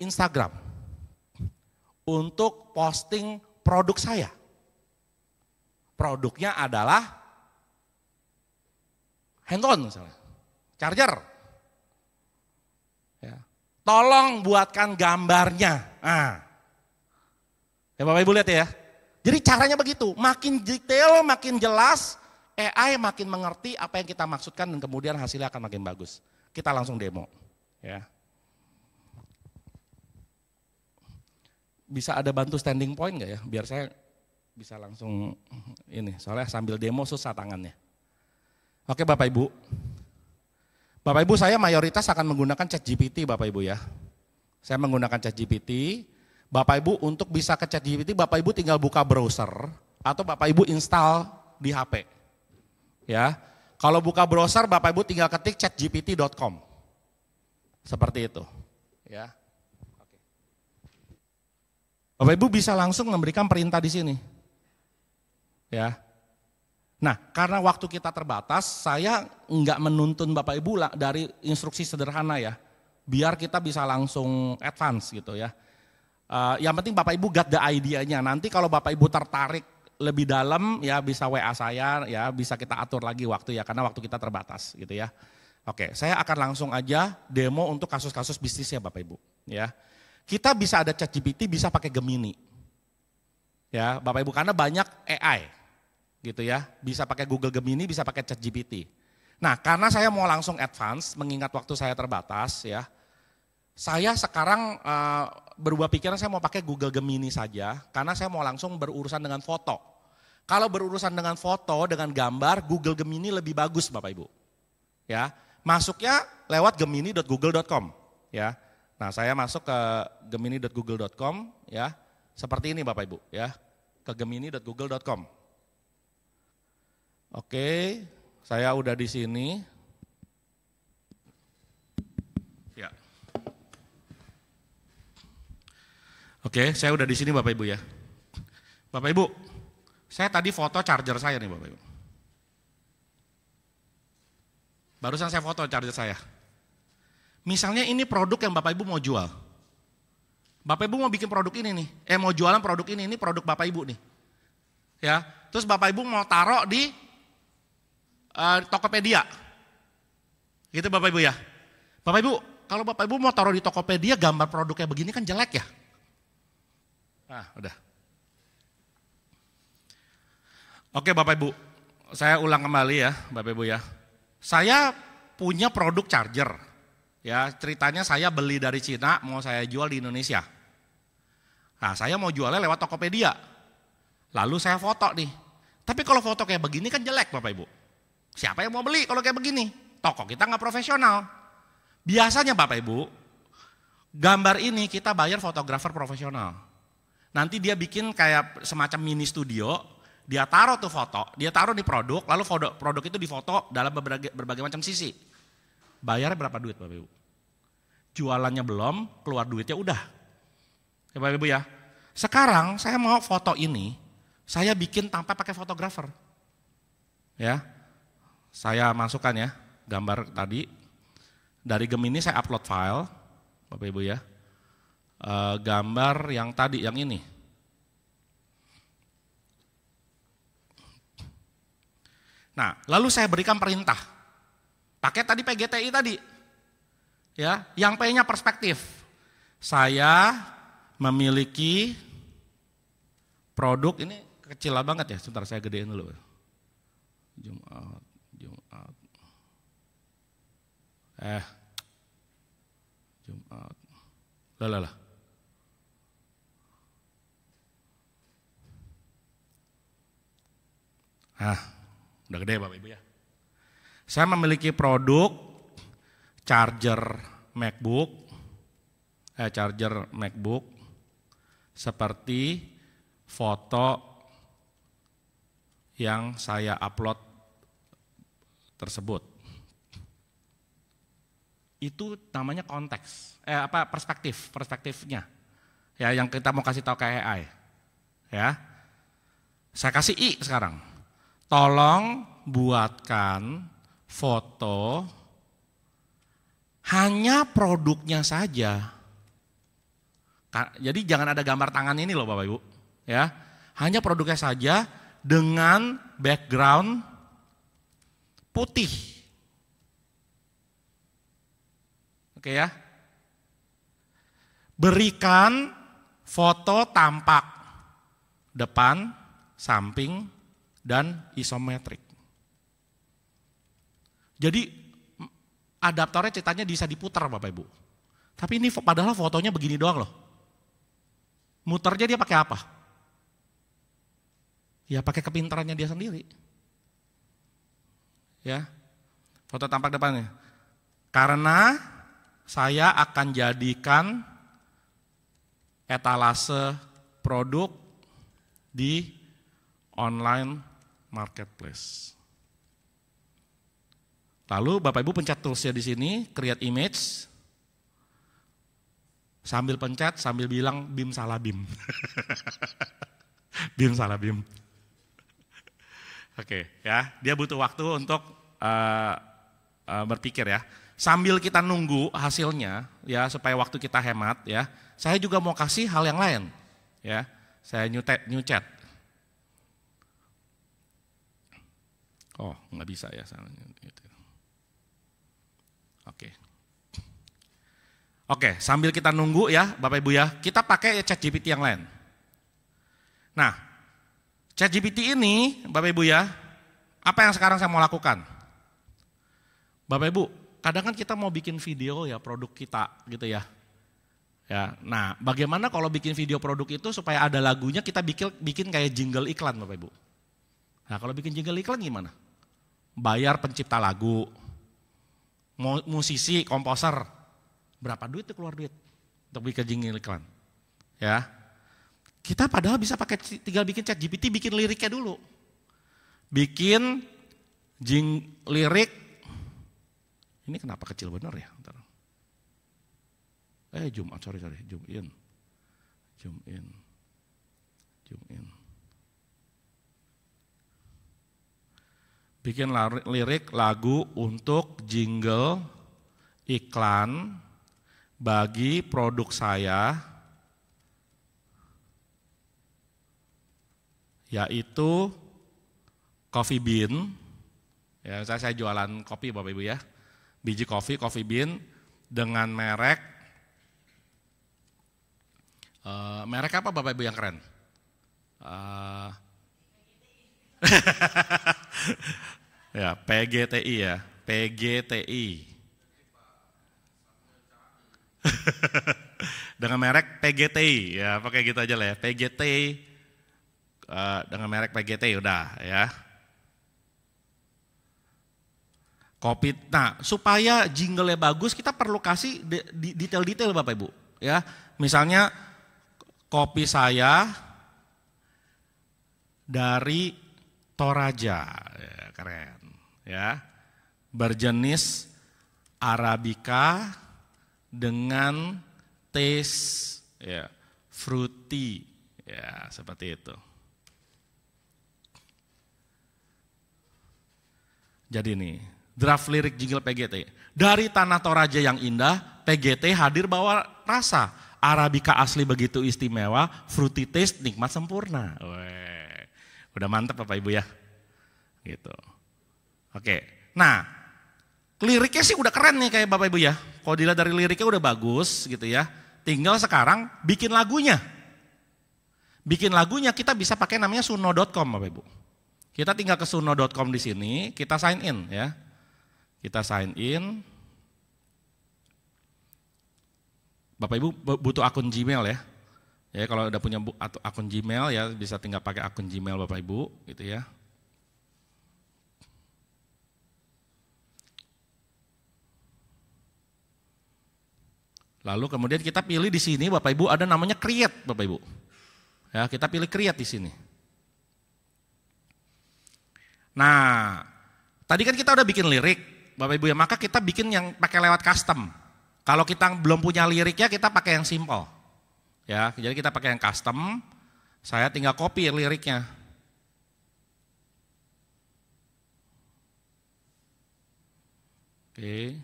Instagram untuk posting produk saya. Produknya adalah handphone misalnya, charger. Ya. Tolong buatkan gambarnya. Nah. Ya Bapak Ibu lihat ya. Jadi caranya begitu, makin detail, makin jelas, AI makin mengerti apa yang kita maksudkan dan kemudian hasilnya akan makin bagus. Kita langsung demo. Ya. Bisa ada bantu standing point nggak ya? Biar saya bisa langsung ini, soalnya sambil demo susah tangannya. Oke Bapak Ibu. Bapak Ibu saya mayoritas akan menggunakan ChatGPT Bapak Ibu ya. Saya menggunakan ChatGPT. Bapak Ibu untuk bisa ke ChatGPT, Bapak Ibu tinggal buka browser atau Bapak Ibu install di HP. Ya. Kalau buka browser Bapak Ibu tinggal ketik chatgpt.com. Seperti itu. Ya. Oke. Bapak Ibu bisa langsung memberikan perintah di sini. Ya. Nah, karena waktu kita terbatas, saya enggak menuntun Bapak Ibu dari instruksi sederhana ya. Biar kita bisa langsung advance gitu ya. Yang penting Bapak Ibu got the idea-nya. Nanti kalau Bapak Ibu tertarik lebih dalam ya bisa WA saya ya, bisa kita atur lagi waktu ya karena waktu kita terbatas gitu ya. Oke, saya akan langsung aja demo untuk kasus-kasus bisnisnya Bapak Ibu ya. Kita bisa ada ChatGPT, bisa pakai Gemini. Ya, Bapak Ibu karena banyak AI gitu ya. Bisa pakai Google Gemini, bisa pakai ChatGPT. Nah, karena saya mau langsung advance mengingat waktu saya terbatas ya. Saya sekarang berubah pikiran, saya mau pakai Google Gemini saja karena saya mau langsung berurusan dengan foto. Kalau berurusan dengan foto, dengan gambar, Google Gemini lebih bagus Bapak Ibu. Ya, masuknya lewat gemini.google.com ya. Nah, saya masuk ke gemini.google.com ya. Seperti ini Bapak Ibu ya. Ke gemini.google.com. Oke, saya udah di sini. Oke, saya udah di sini Bapak Ibu ya. Bapak Ibu, saya tadi foto charger saya nih Bapak Ibu. Barusan saya foto charger saya. Misalnya ini produk yang Bapak Ibu mau jual. Bapak Ibu mau bikin produk ini nih, mau jualan produk ini produk Bapak Ibu nih. Ya, terus Bapak Ibu mau taruh di Tokopedia. Gitu Bapak Ibu ya. Bapak Ibu, kalau Bapak Ibu mau taruh di Tokopedia gambar produknya begini kan jelek ya. Nah, udah. Oke Bapak Ibu, saya ulang kembali ya Bapak Ibu ya. Saya punya produk charger. Ya, ceritanya saya beli dari Cina, mau saya jual di Indonesia. Nah, saya mau jualnya lewat Tokopedia. Lalu saya foto nih. Tapi kalau foto kayak begini kan jelek Bapak Ibu. Siapa yang mau beli kalau kayak begini? Toko kita nggak profesional. Biasanya Bapak Ibu, gambar ini kita bayar fotografer profesional. Nanti dia bikin kayak semacam mini studio, dia taruh tuh foto, dia taruh di produk, lalu produk itu difoto dalam berbagai macam sisi. Bayarnya berapa duit Bapak Ibu? Jualannya belum, keluar duitnya udah. Ya Bapak Ibu ya. Sekarang saya mau foto ini, saya bikin tanpa pakai fotografer. Ya, saya masukkan ya gambar tadi. Dari Gemini saya upload file, Bapak Ibu ya. Gambar yang tadi, yang ini. Nah, lalu saya berikan perintah. Pakai tadi PGTI tadi. Ya, yang P-nya perspektif. Saya memiliki produk, ini kecil banget ya, sebentar saya gedein dulu. Zoom out. Jumat. Lah. Udah gede Bapak Ibu ya. Saya memiliki produk charger MacBook seperti foto yang saya upload tersebut. Itu namanya konteks, perspektifnya. Ya, yang kita mau kasih tahu ke AI. Ya. Saya kasih I sekarang. Tolong buatkan foto hanya produknya saja. Jadi jangan ada gambar tangan ini loh Bapak Ibu. Ya, hanya produknya saja dengan background putih. Oke ya. Berikan foto tampak depan, samping, dan isometrik. Jadi adaptornya ceritanya bisa diputar Bapak Ibu. Tapi ini padahal fotonya begini doang loh. Muternya dia pakai apa? Ya pakai kepintarannya dia sendiri. Ya, foto tampak depannya. Karena saya akan jadikan etalase produk di online marketplace. Lalu Bapak Ibu pencet toolsnya di sini, create image. Sambil pencet, sambil bilang BIM salah BIM. BIM salah BIM. Oke, ya, dia butuh waktu untuk berpikir ya. Sambil kita nunggu hasilnya, ya supaya waktu kita hemat, ya. Saya juga mau kasih hal yang lain, ya. Saya new chat. Oh, nggak bisa ya. Oke, sambil kita nunggu ya, Bapak Ibu ya, kita pakai ChatGPT yang lain. Nah, ChatGPT ini, Bapak Ibu ya, apa yang sekarang saya mau lakukan? Bapak Ibu, kadang kan kita mau bikin video ya produk kita gitu ya. Ya, nah, bagaimana kalau bikin video produk itu supaya ada lagunya kita bikin kayak jingle iklan Bapak Ibu. Nah, kalau bikin jingle iklan gimana? Bayar pencipta lagu, musisi, komposer, berapa duit tuh keluar duit untuk bikin jingle iklan? Ya, kita padahal bisa tinggal bikin ChatGPT, bikin liriknya dulu, bikin lirik. Ini kenapa kecil bener ya? Bentar. Zoom in. Bikin lirik lagu untuk jingle iklan bagi produk saya, yaitu Coffee Bean. Ya, saya jualan kopi Bapak Ibu ya. Biji coffee bean dengan merek apa Bapak Ibu yang keren? Ya, PGTI ya, PGTI. Dengan merek PGTI, ya pakai gitu aja lah ya, PGTI. Dengan merek PGTI udah ya. Kopi. Nah, supaya jingle-nya bagus kita perlu kasih detail-detail Bapak Ibu, ya. Misalnya kopi saya dari Toraja, ya, keren, ya. Berjenis Arabica dengan taste ya fruity, ya seperti itu. Jadi nih, draft lirik jingle PGT. Dari tanah Toraja yang indah, PGT hadir bawa rasa. Arabica asli begitu istimewa, fruity taste nikmat sempurna. Weh, udah mantep Bapak Ibu ya. Gitu. Oke, nah liriknya sih udah keren nih kayak Bapak Ibu ya. Kalau dilihat dari liriknya udah bagus gitu ya. Tinggal sekarang bikin lagunya. Bikin lagunya kita bisa pakai namanya suno.com Bapak Ibu. Kita tinggal ke suno.com di sini, kita sign in ya. Kita sign in. Bapak Ibu butuh akun Gmail ya. Ya kalau udah punya akun Gmail ya bisa tinggal pakai akun Gmail Bapak Ibu gitu ya. Lalu kemudian kita pilih di sini Bapak Ibu ada namanya create Bapak Ibu. Ya, kita pilih create di sini. Nah, tadi kan kita udah bikin lirik Bapak Ibu ya, maka kita bikin yang pakai lewat custom. Kalau kita belum punya liriknya kita pakai yang simple. Ya, jadi kita pakai yang custom. Saya tinggal copy liriknya. Oke.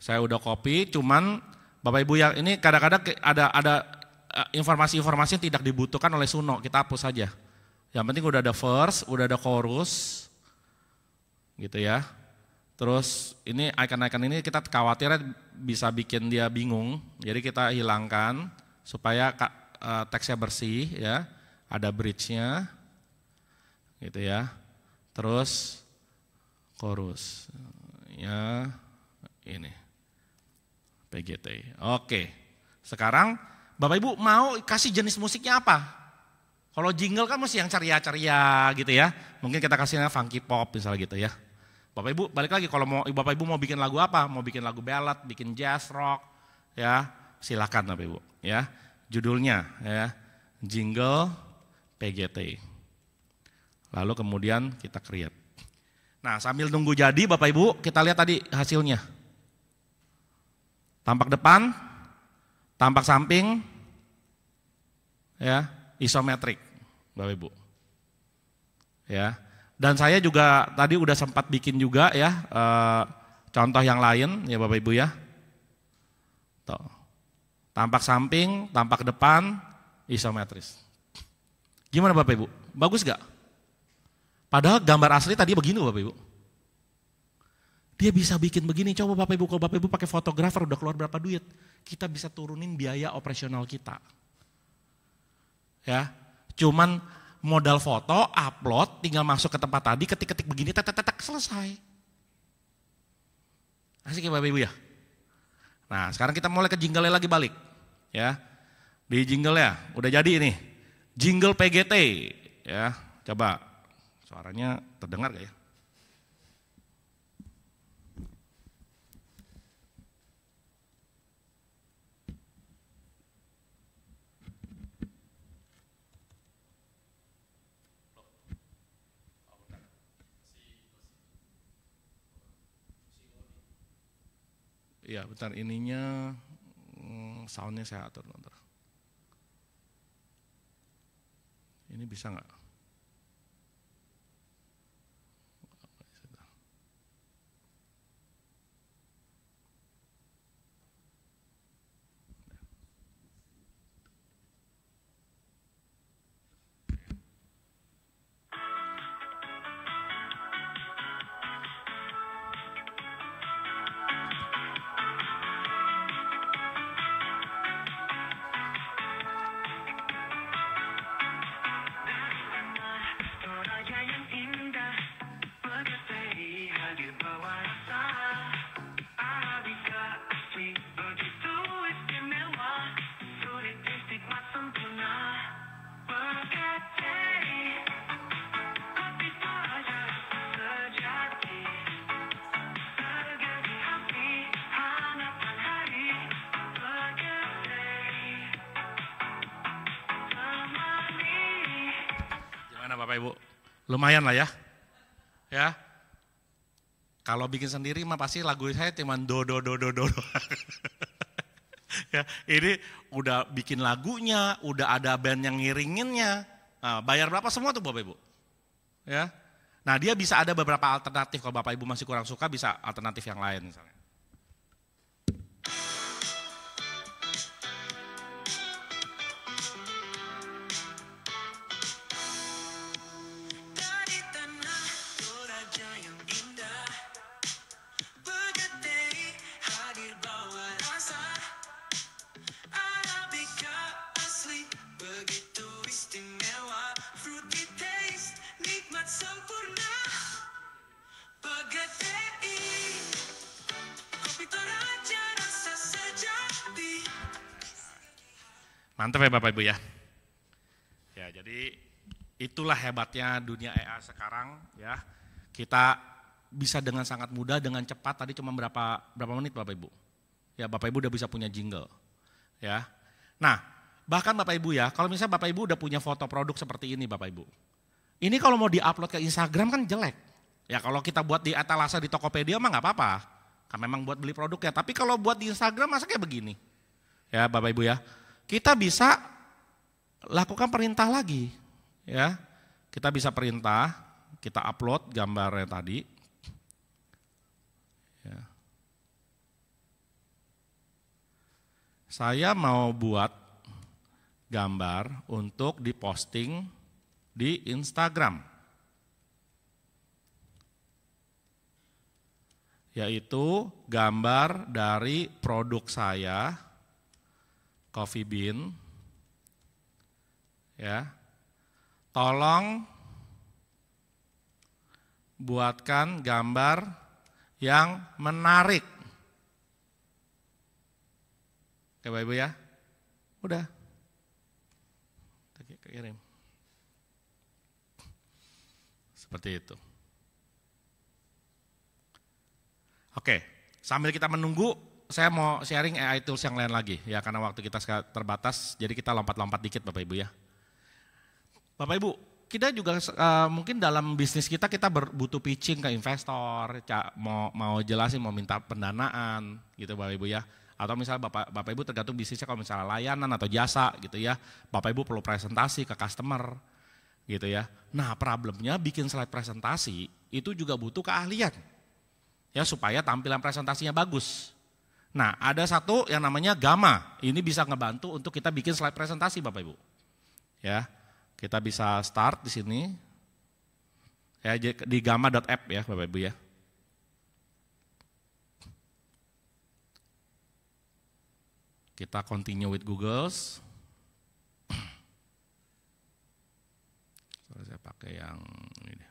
Saya udah copy, cuman Bapak Ibu yang ini kadang-kadang ada informasi-informasi yang tidak dibutuhkan oleh Suno, kita hapus saja. Yang penting udah ada verse, udah ada chorus, gitu ya. Terus ini icon-icon ini kita khawatirnya bisa bikin dia bingung, jadi kita hilangkan supaya teksnya bersih ya, ada bridge-nya, gitu ya. Terus chorus, ya ini PGT. Oke, sekarang Bapak Ibu mau kasih jenis musiknya apa? Kalau jingle kan mesti yang ceria-ceria gitu ya. Mungkin kita kasihnya funky pop misalnya gitu ya. Bapak Ibu balik lagi kalau mau Bapak Ibu mau bikin lagu apa? Mau bikin lagu ballad, bikin jazz, rock ya, silakan Bapak Ibu ya. Judulnya ya, jingle PGT. Lalu kemudian kita create. Nah, sambil nunggu jadi Bapak Ibu, kita lihat tadi hasilnya. Tampak depan, tampak samping, ya, isometrik, Bapak Ibu. Ya, dan saya juga tadi udah sempat bikin juga ya contoh yang lain ya Bapak Ibu ya. Tuh. Tampak samping, tampak depan, isometris. Gimana Bapak Ibu? Bagus gak? Padahal gambar asli tadi begini Bapak Ibu. Dia bisa bikin begini, coba Bapak Ibu, kalau Bapak Ibu pakai fotografer udah keluar berapa duit, kita bisa turunin biaya operasional kita. Ya, cuman modal foto, upload, tinggal masuk ke tempat tadi, ketik-ketik begini, tek selesai. Asik ya Bapak Ibu ya. Nah, sekarang kita mulai ke jingle lagi balik. Ya, di jingle ya, udah jadi ini, jingle PGT. Ya, coba suaranya terdengar gak ya? Iya bentar ininya soundnya saya atur bentar. Ini bisa nggak? Bapak Ibu, lumayan lah ya. Ya. Kalau bikin sendiri mah pasti lagu saya cuma do. Ya, ini udah bikin lagunya, udah ada band yang ngiringinnya. Nah, bayar berapa semua tuh Bapak Ibu? Ya. Nah, dia bisa ada beberapa alternatif kalau Bapak Ibu masih kurang suka bisa alternatif yang lain misalnya. Mantap ya Bapak Ibu ya. Ya, jadi itulah hebatnya dunia AI sekarang ya. Kita bisa dengan sangat mudah, dengan cepat. Tadi cuma berapa menit Bapak Ibu? Ya, Bapak Ibu udah bisa punya jingle. Ya. Nah, bahkan Bapak Ibu ya, kalau misalnya Bapak Ibu udah punya foto produk seperti ini Bapak Ibu. Ini kalau mau diupload ke Instagram kan jelek. Ya kalau kita buat di etalase di Tokopedia mah nggak apa-apa. Kan memang buat beli produknya. Tapi kalau buat di Instagram masa kayak begini. Ya Bapak Ibu ya. Kita bisa lakukan perintah lagi. Ya. Kita bisa perintah, kita upload gambarnya tadi. Ya. Saya mau buat gambar untuk diposting di Instagram. Yaitu gambar dari produk saya, Coffee Bean. Ya. Tolong buatkan gambar yang menarik. Oke Bapak Ibu ya. Udah. Kita kirim. Seperti itu. Oke, sambil kita menunggu, saya mau sharing AI tools yang lain lagi ya, karena waktu kita terbatas, jadi kita lompat-lompat dikit Bapak Ibu ya. Bapak Ibu, kita juga mungkin dalam bisnis kita butuh pitching ke investor, mau jelasin, mau minta pendanaan gitu Bapak Ibu ya. Atau misalnya Bapak Ibu tergantung bisnisnya, kalau misalnya layanan atau jasa gitu ya, Bapak Ibu perlu presentasi ke customer gitu ya. Nah problemnya bikin slide presentasi itu juga butuh keahlian. Ya supaya tampilan presentasinya bagus. Nah ada satu yang namanya Gamma, ini bisa ngebantu untuk kita bikin slide presentasi Bapak Ibu. Ya, kita bisa start di sini, ya di gamma.app ya Bapak Ibu ya. Kita continue with Googles. Saya pakai yang ini.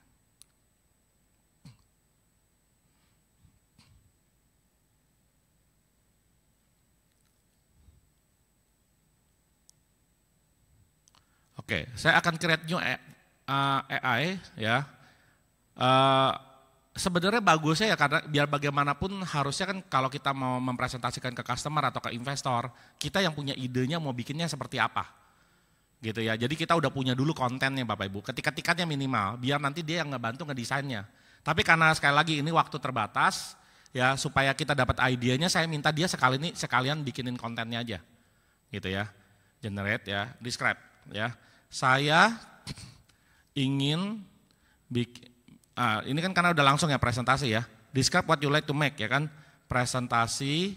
Oke, saya akan create new AI ya. Sebenarnya bagusnya ya karena biar bagaimanapun harusnya kan kalau kita mau mempresentasikan ke customer atau ke investor, kita yang punya idenya mau bikinnya seperti apa. Gitu ya. Jadi kita udah punya dulu kontennya Bapak Ibu. Ketika-tikanya minimal biar nanti dia yang ngebantu ngedesainnya. Tapi karena sekali lagi ini waktu terbatas ya supaya kita dapat idenya, saya minta dia sekalian bikinin kontennya aja. Gitu ya. Generate ya, describe ya. Saya ingin ini kan karena udah langsung ya presentasi ya. Describe what you like to make ya kan. Presentasi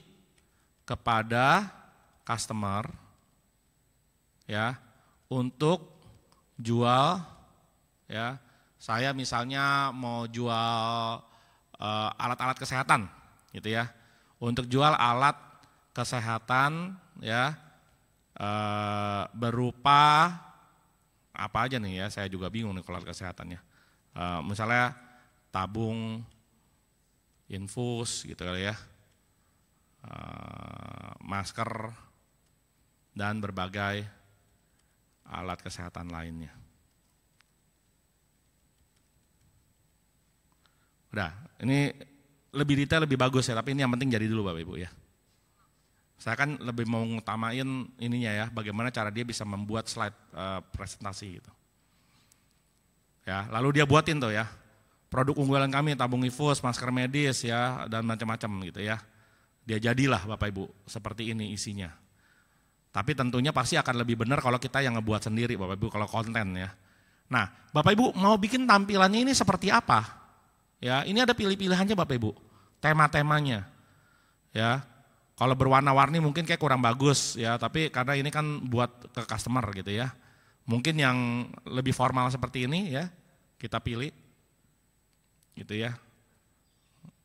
kepada customer ya untuk jual ya. Saya misalnya mau jual alat-alat kesehatan gitu ya. Untuk jual alat kesehatan ya berupa apa aja nih ya, saya juga bingung nih kalau kesehatannya. Misalnya tabung infus gitu kali ya, masker dan berbagai alat kesehatan lainnya. Udah, ini lebih detail lebih bagus ya, tapi ini yang penting jadi dulu Bapak Ibu ya. Saya kan lebih mau ngutamain ininya ya, bagaimana cara dia bisa membuat slide presentasi gitu. Ya, lalu dia buatin tuh ya, produk unggulan kami tabung infus, masker medis ya, dan macam-macam gitu ya. Dia jadilah Bapak Ibu, seperti ini isinya. Tapi tentunya pasti akan lebih benar kalau kita yang ngebuat sendiri Bapak Ibu, kalau konten ya. Nah, Bapak Ibu mau bikin tampilannya ini seperti apa? Ya, ini ada pilih-pilihannya Bapak Ibu, tema-temanya. Ya. Kalau berwarna-warni mungkin kayak kurang bagus ya, tapi karena ini kan buat ke customer gitu ya. Mungkin yang lebih formal seperti ini ya, kita pilih gitu ya.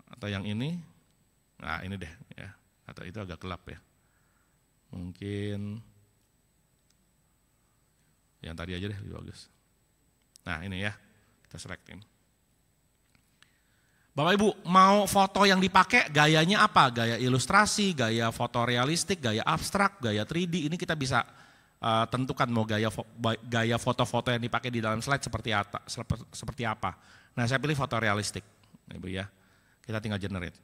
Atau yang ini, nah ini deh ya, atau itu agak gelap ya. Mungkin yang tadi aja deh lebih bagus. Nah ini ya, kita selectin. Bapak Ibu mau foto yang dipakai gayanya apa? Gaya ilustrasi, gaya foto realistik, gaya abstrak, gaya 3D, ini kita bisa tentukan mau gaya foto-foto yang dipakai di dalam slide seperti apa. Nah, saya pilih foto realistik, Ibu ya. Kita tinggal generate.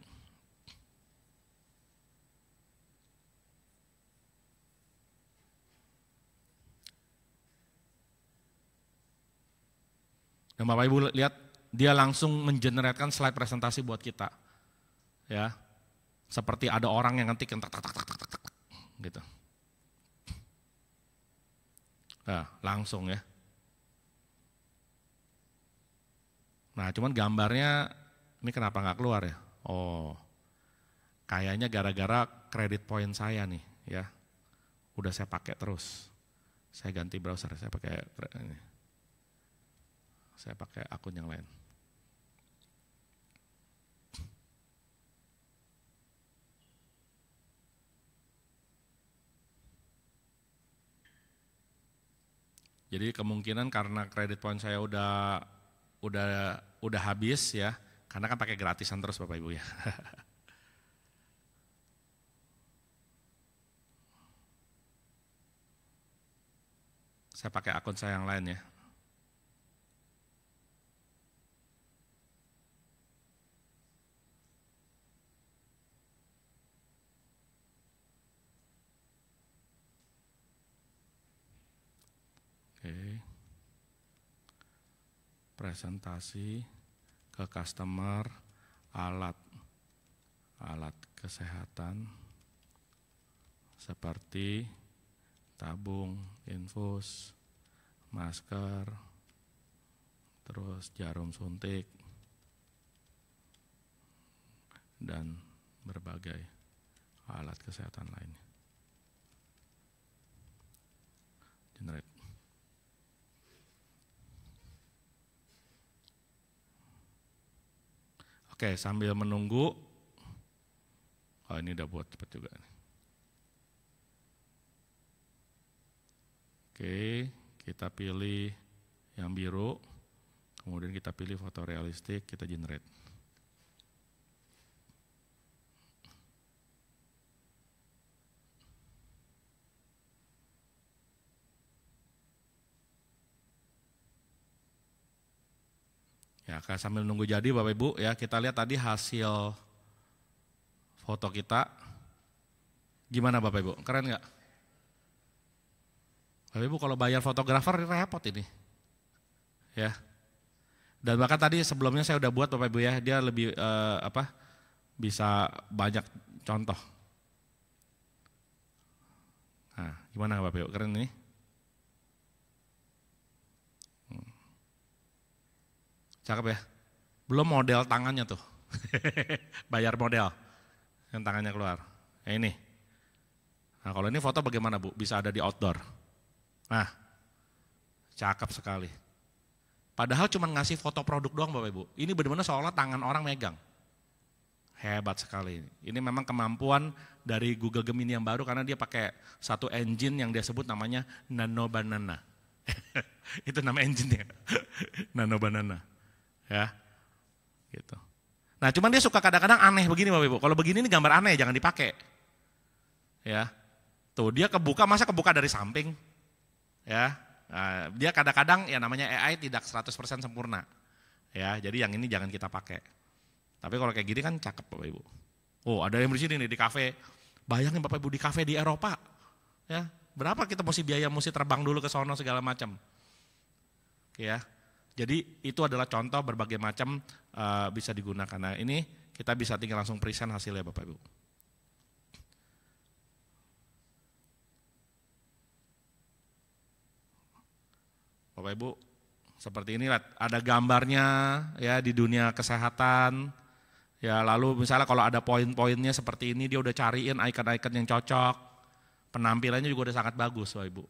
Dan Bapak Ibu lihat, dia langsung mengeneratkan slide presentasi buat kita. Ya. Seperti ada orang yang ngetik tak gitu. Nah, langsung ya. Nah, cuman gambarnya ini kenapa nggak keluar ya? Oh, kayaknya gara-gara kredit point saya nih ya. Udah saya pakai terus. Saya ganti browser, saya pakai ini. Saya pakai akun yang lain. Jadi kemungkinan karena kredit point saya udah habis ya, karena kan pakai gratisan terus Bapak Ibu ya. Saya pakai akun saya yang lain ya. Oke. Presentasi ke customer, alat kesehatan seperti tabung, infus, masker, terus jarum suntik, dan berbagai alat kesehatan lainnya. Generate. Oke, sambil menunggu, oh ini udah buat cepat juga. Oke, kita pilih yang biru, kemudian kita pilih foto realistik, kita generate. Ya, sambil nunggu jadi Bapak Ibu ya, kita lihat tadi hasil foto kita. Gimana Bapak Ibu? Keren nggak? Bapak Ibu kalau bayar fotografer repot ini. Ya. Dan bahkan tadi sebelumnya saya udah buat Bapak Ibu ya, dia lebih bisa banyak contoh. Nah, gimana Bapak Ibu? Keren ini? Cakep ya? Belum model tangannya tuh. Bayar model. Yang tangannya keluar. Nah, ini. Nah, kalau ini foto bagaimana Bu? Bisa ada di outdoor. Nah, cakep sekali. Padahal cuma ngasih foto produk doang Bapak Ibu. Ini benar-benar seolah tangan orang megang. Hebat sekali. Ini memang kemampuan dari Google Gemini yang baru karena dia pakai satu engine yang dia sebut namanya Nano Banana. Itu nama engine-nya. Nano Banana. Ya, gitu. Nah, cuman dia suka kadang-kadang aneh begini Bapak Ibu. Kalau begini ini gambar aneh, jangan dipakai. Ya, tuh dia masa kebuka dari samping. Ya, nah, dia kadang-kadang ya namanya AI tidak 100% sempurna. Ya, jadi yang ini jangan kita pakai. Tapi kalau kayak gini kan cakep Bapak Ibu. Oh, ada yang di sini nih di kafe. Bayangin Bapak Ibu di kafe di Eropa. Ya, berapa kita mesti terbang dulu ke sono segala macam. Ya. Jadi itu adalah contoh berbagai macam bisa digunakan. Nah ini kita bisa tinggal langsung present hasilnya Bapak Ibu. Bapak Ibu seperti ini ada gambarnya ya di dunia kesehatan. Ya lalu misalnya kalau ada poin-poinnya seperti ini dia udah cariin icon-icon yang cocok. Penampilannya juga udah sangat bagus Bapak Ibu.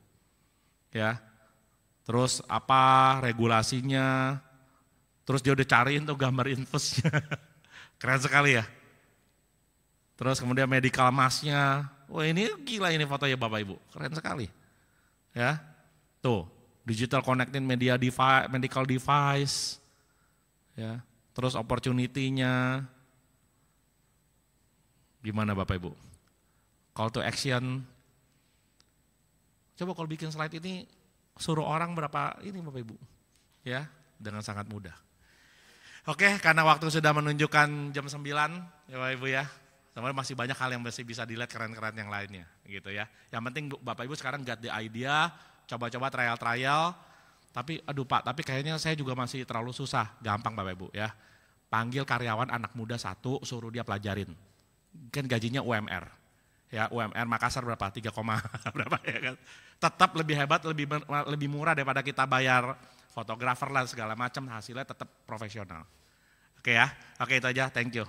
Ya. Terus apa regulasinya, terus dia udah cariin tuh gambar infusnya, keren sekali ya. Terus kemudian medical mask-nya, wah ini gila ini fotonya Bapak Ibu, keren sekali. Ya, tuh digital connected medical device, ya. Terus opportunity-nya, gimana Bapak Ibu? Call to action. Coba kalau bikin slide ini suruh orang berapa ini Bapak Ibu. Ya, dengan sangat mudah. Oke, karena waktu sudah menunjukkan jam 9 ya Bapak Ibu ya. Sebenarnya masih banyak hal yang masih bisa dilihat keren-keren yang lainnya gitu ya. Yang penting Bapak Ibu sekarang got the idea, coba-coba trial. Tapi aduh Pak, tapi kayaknya saya juga masih terlalu susah. Gampang Bapak Ibu ya. Panggil karyawan anak muda satu, suruh dia pelajarin. Kan gajinya UMR. Ya, UMR Makassar berapa? 3, berapa ya kan? Tetap lebih hebat, lebih murah daripada kita bayar fotografer lah segala macam, hasilnya tetap profesional. Oke ya, oke itu aja, thank you.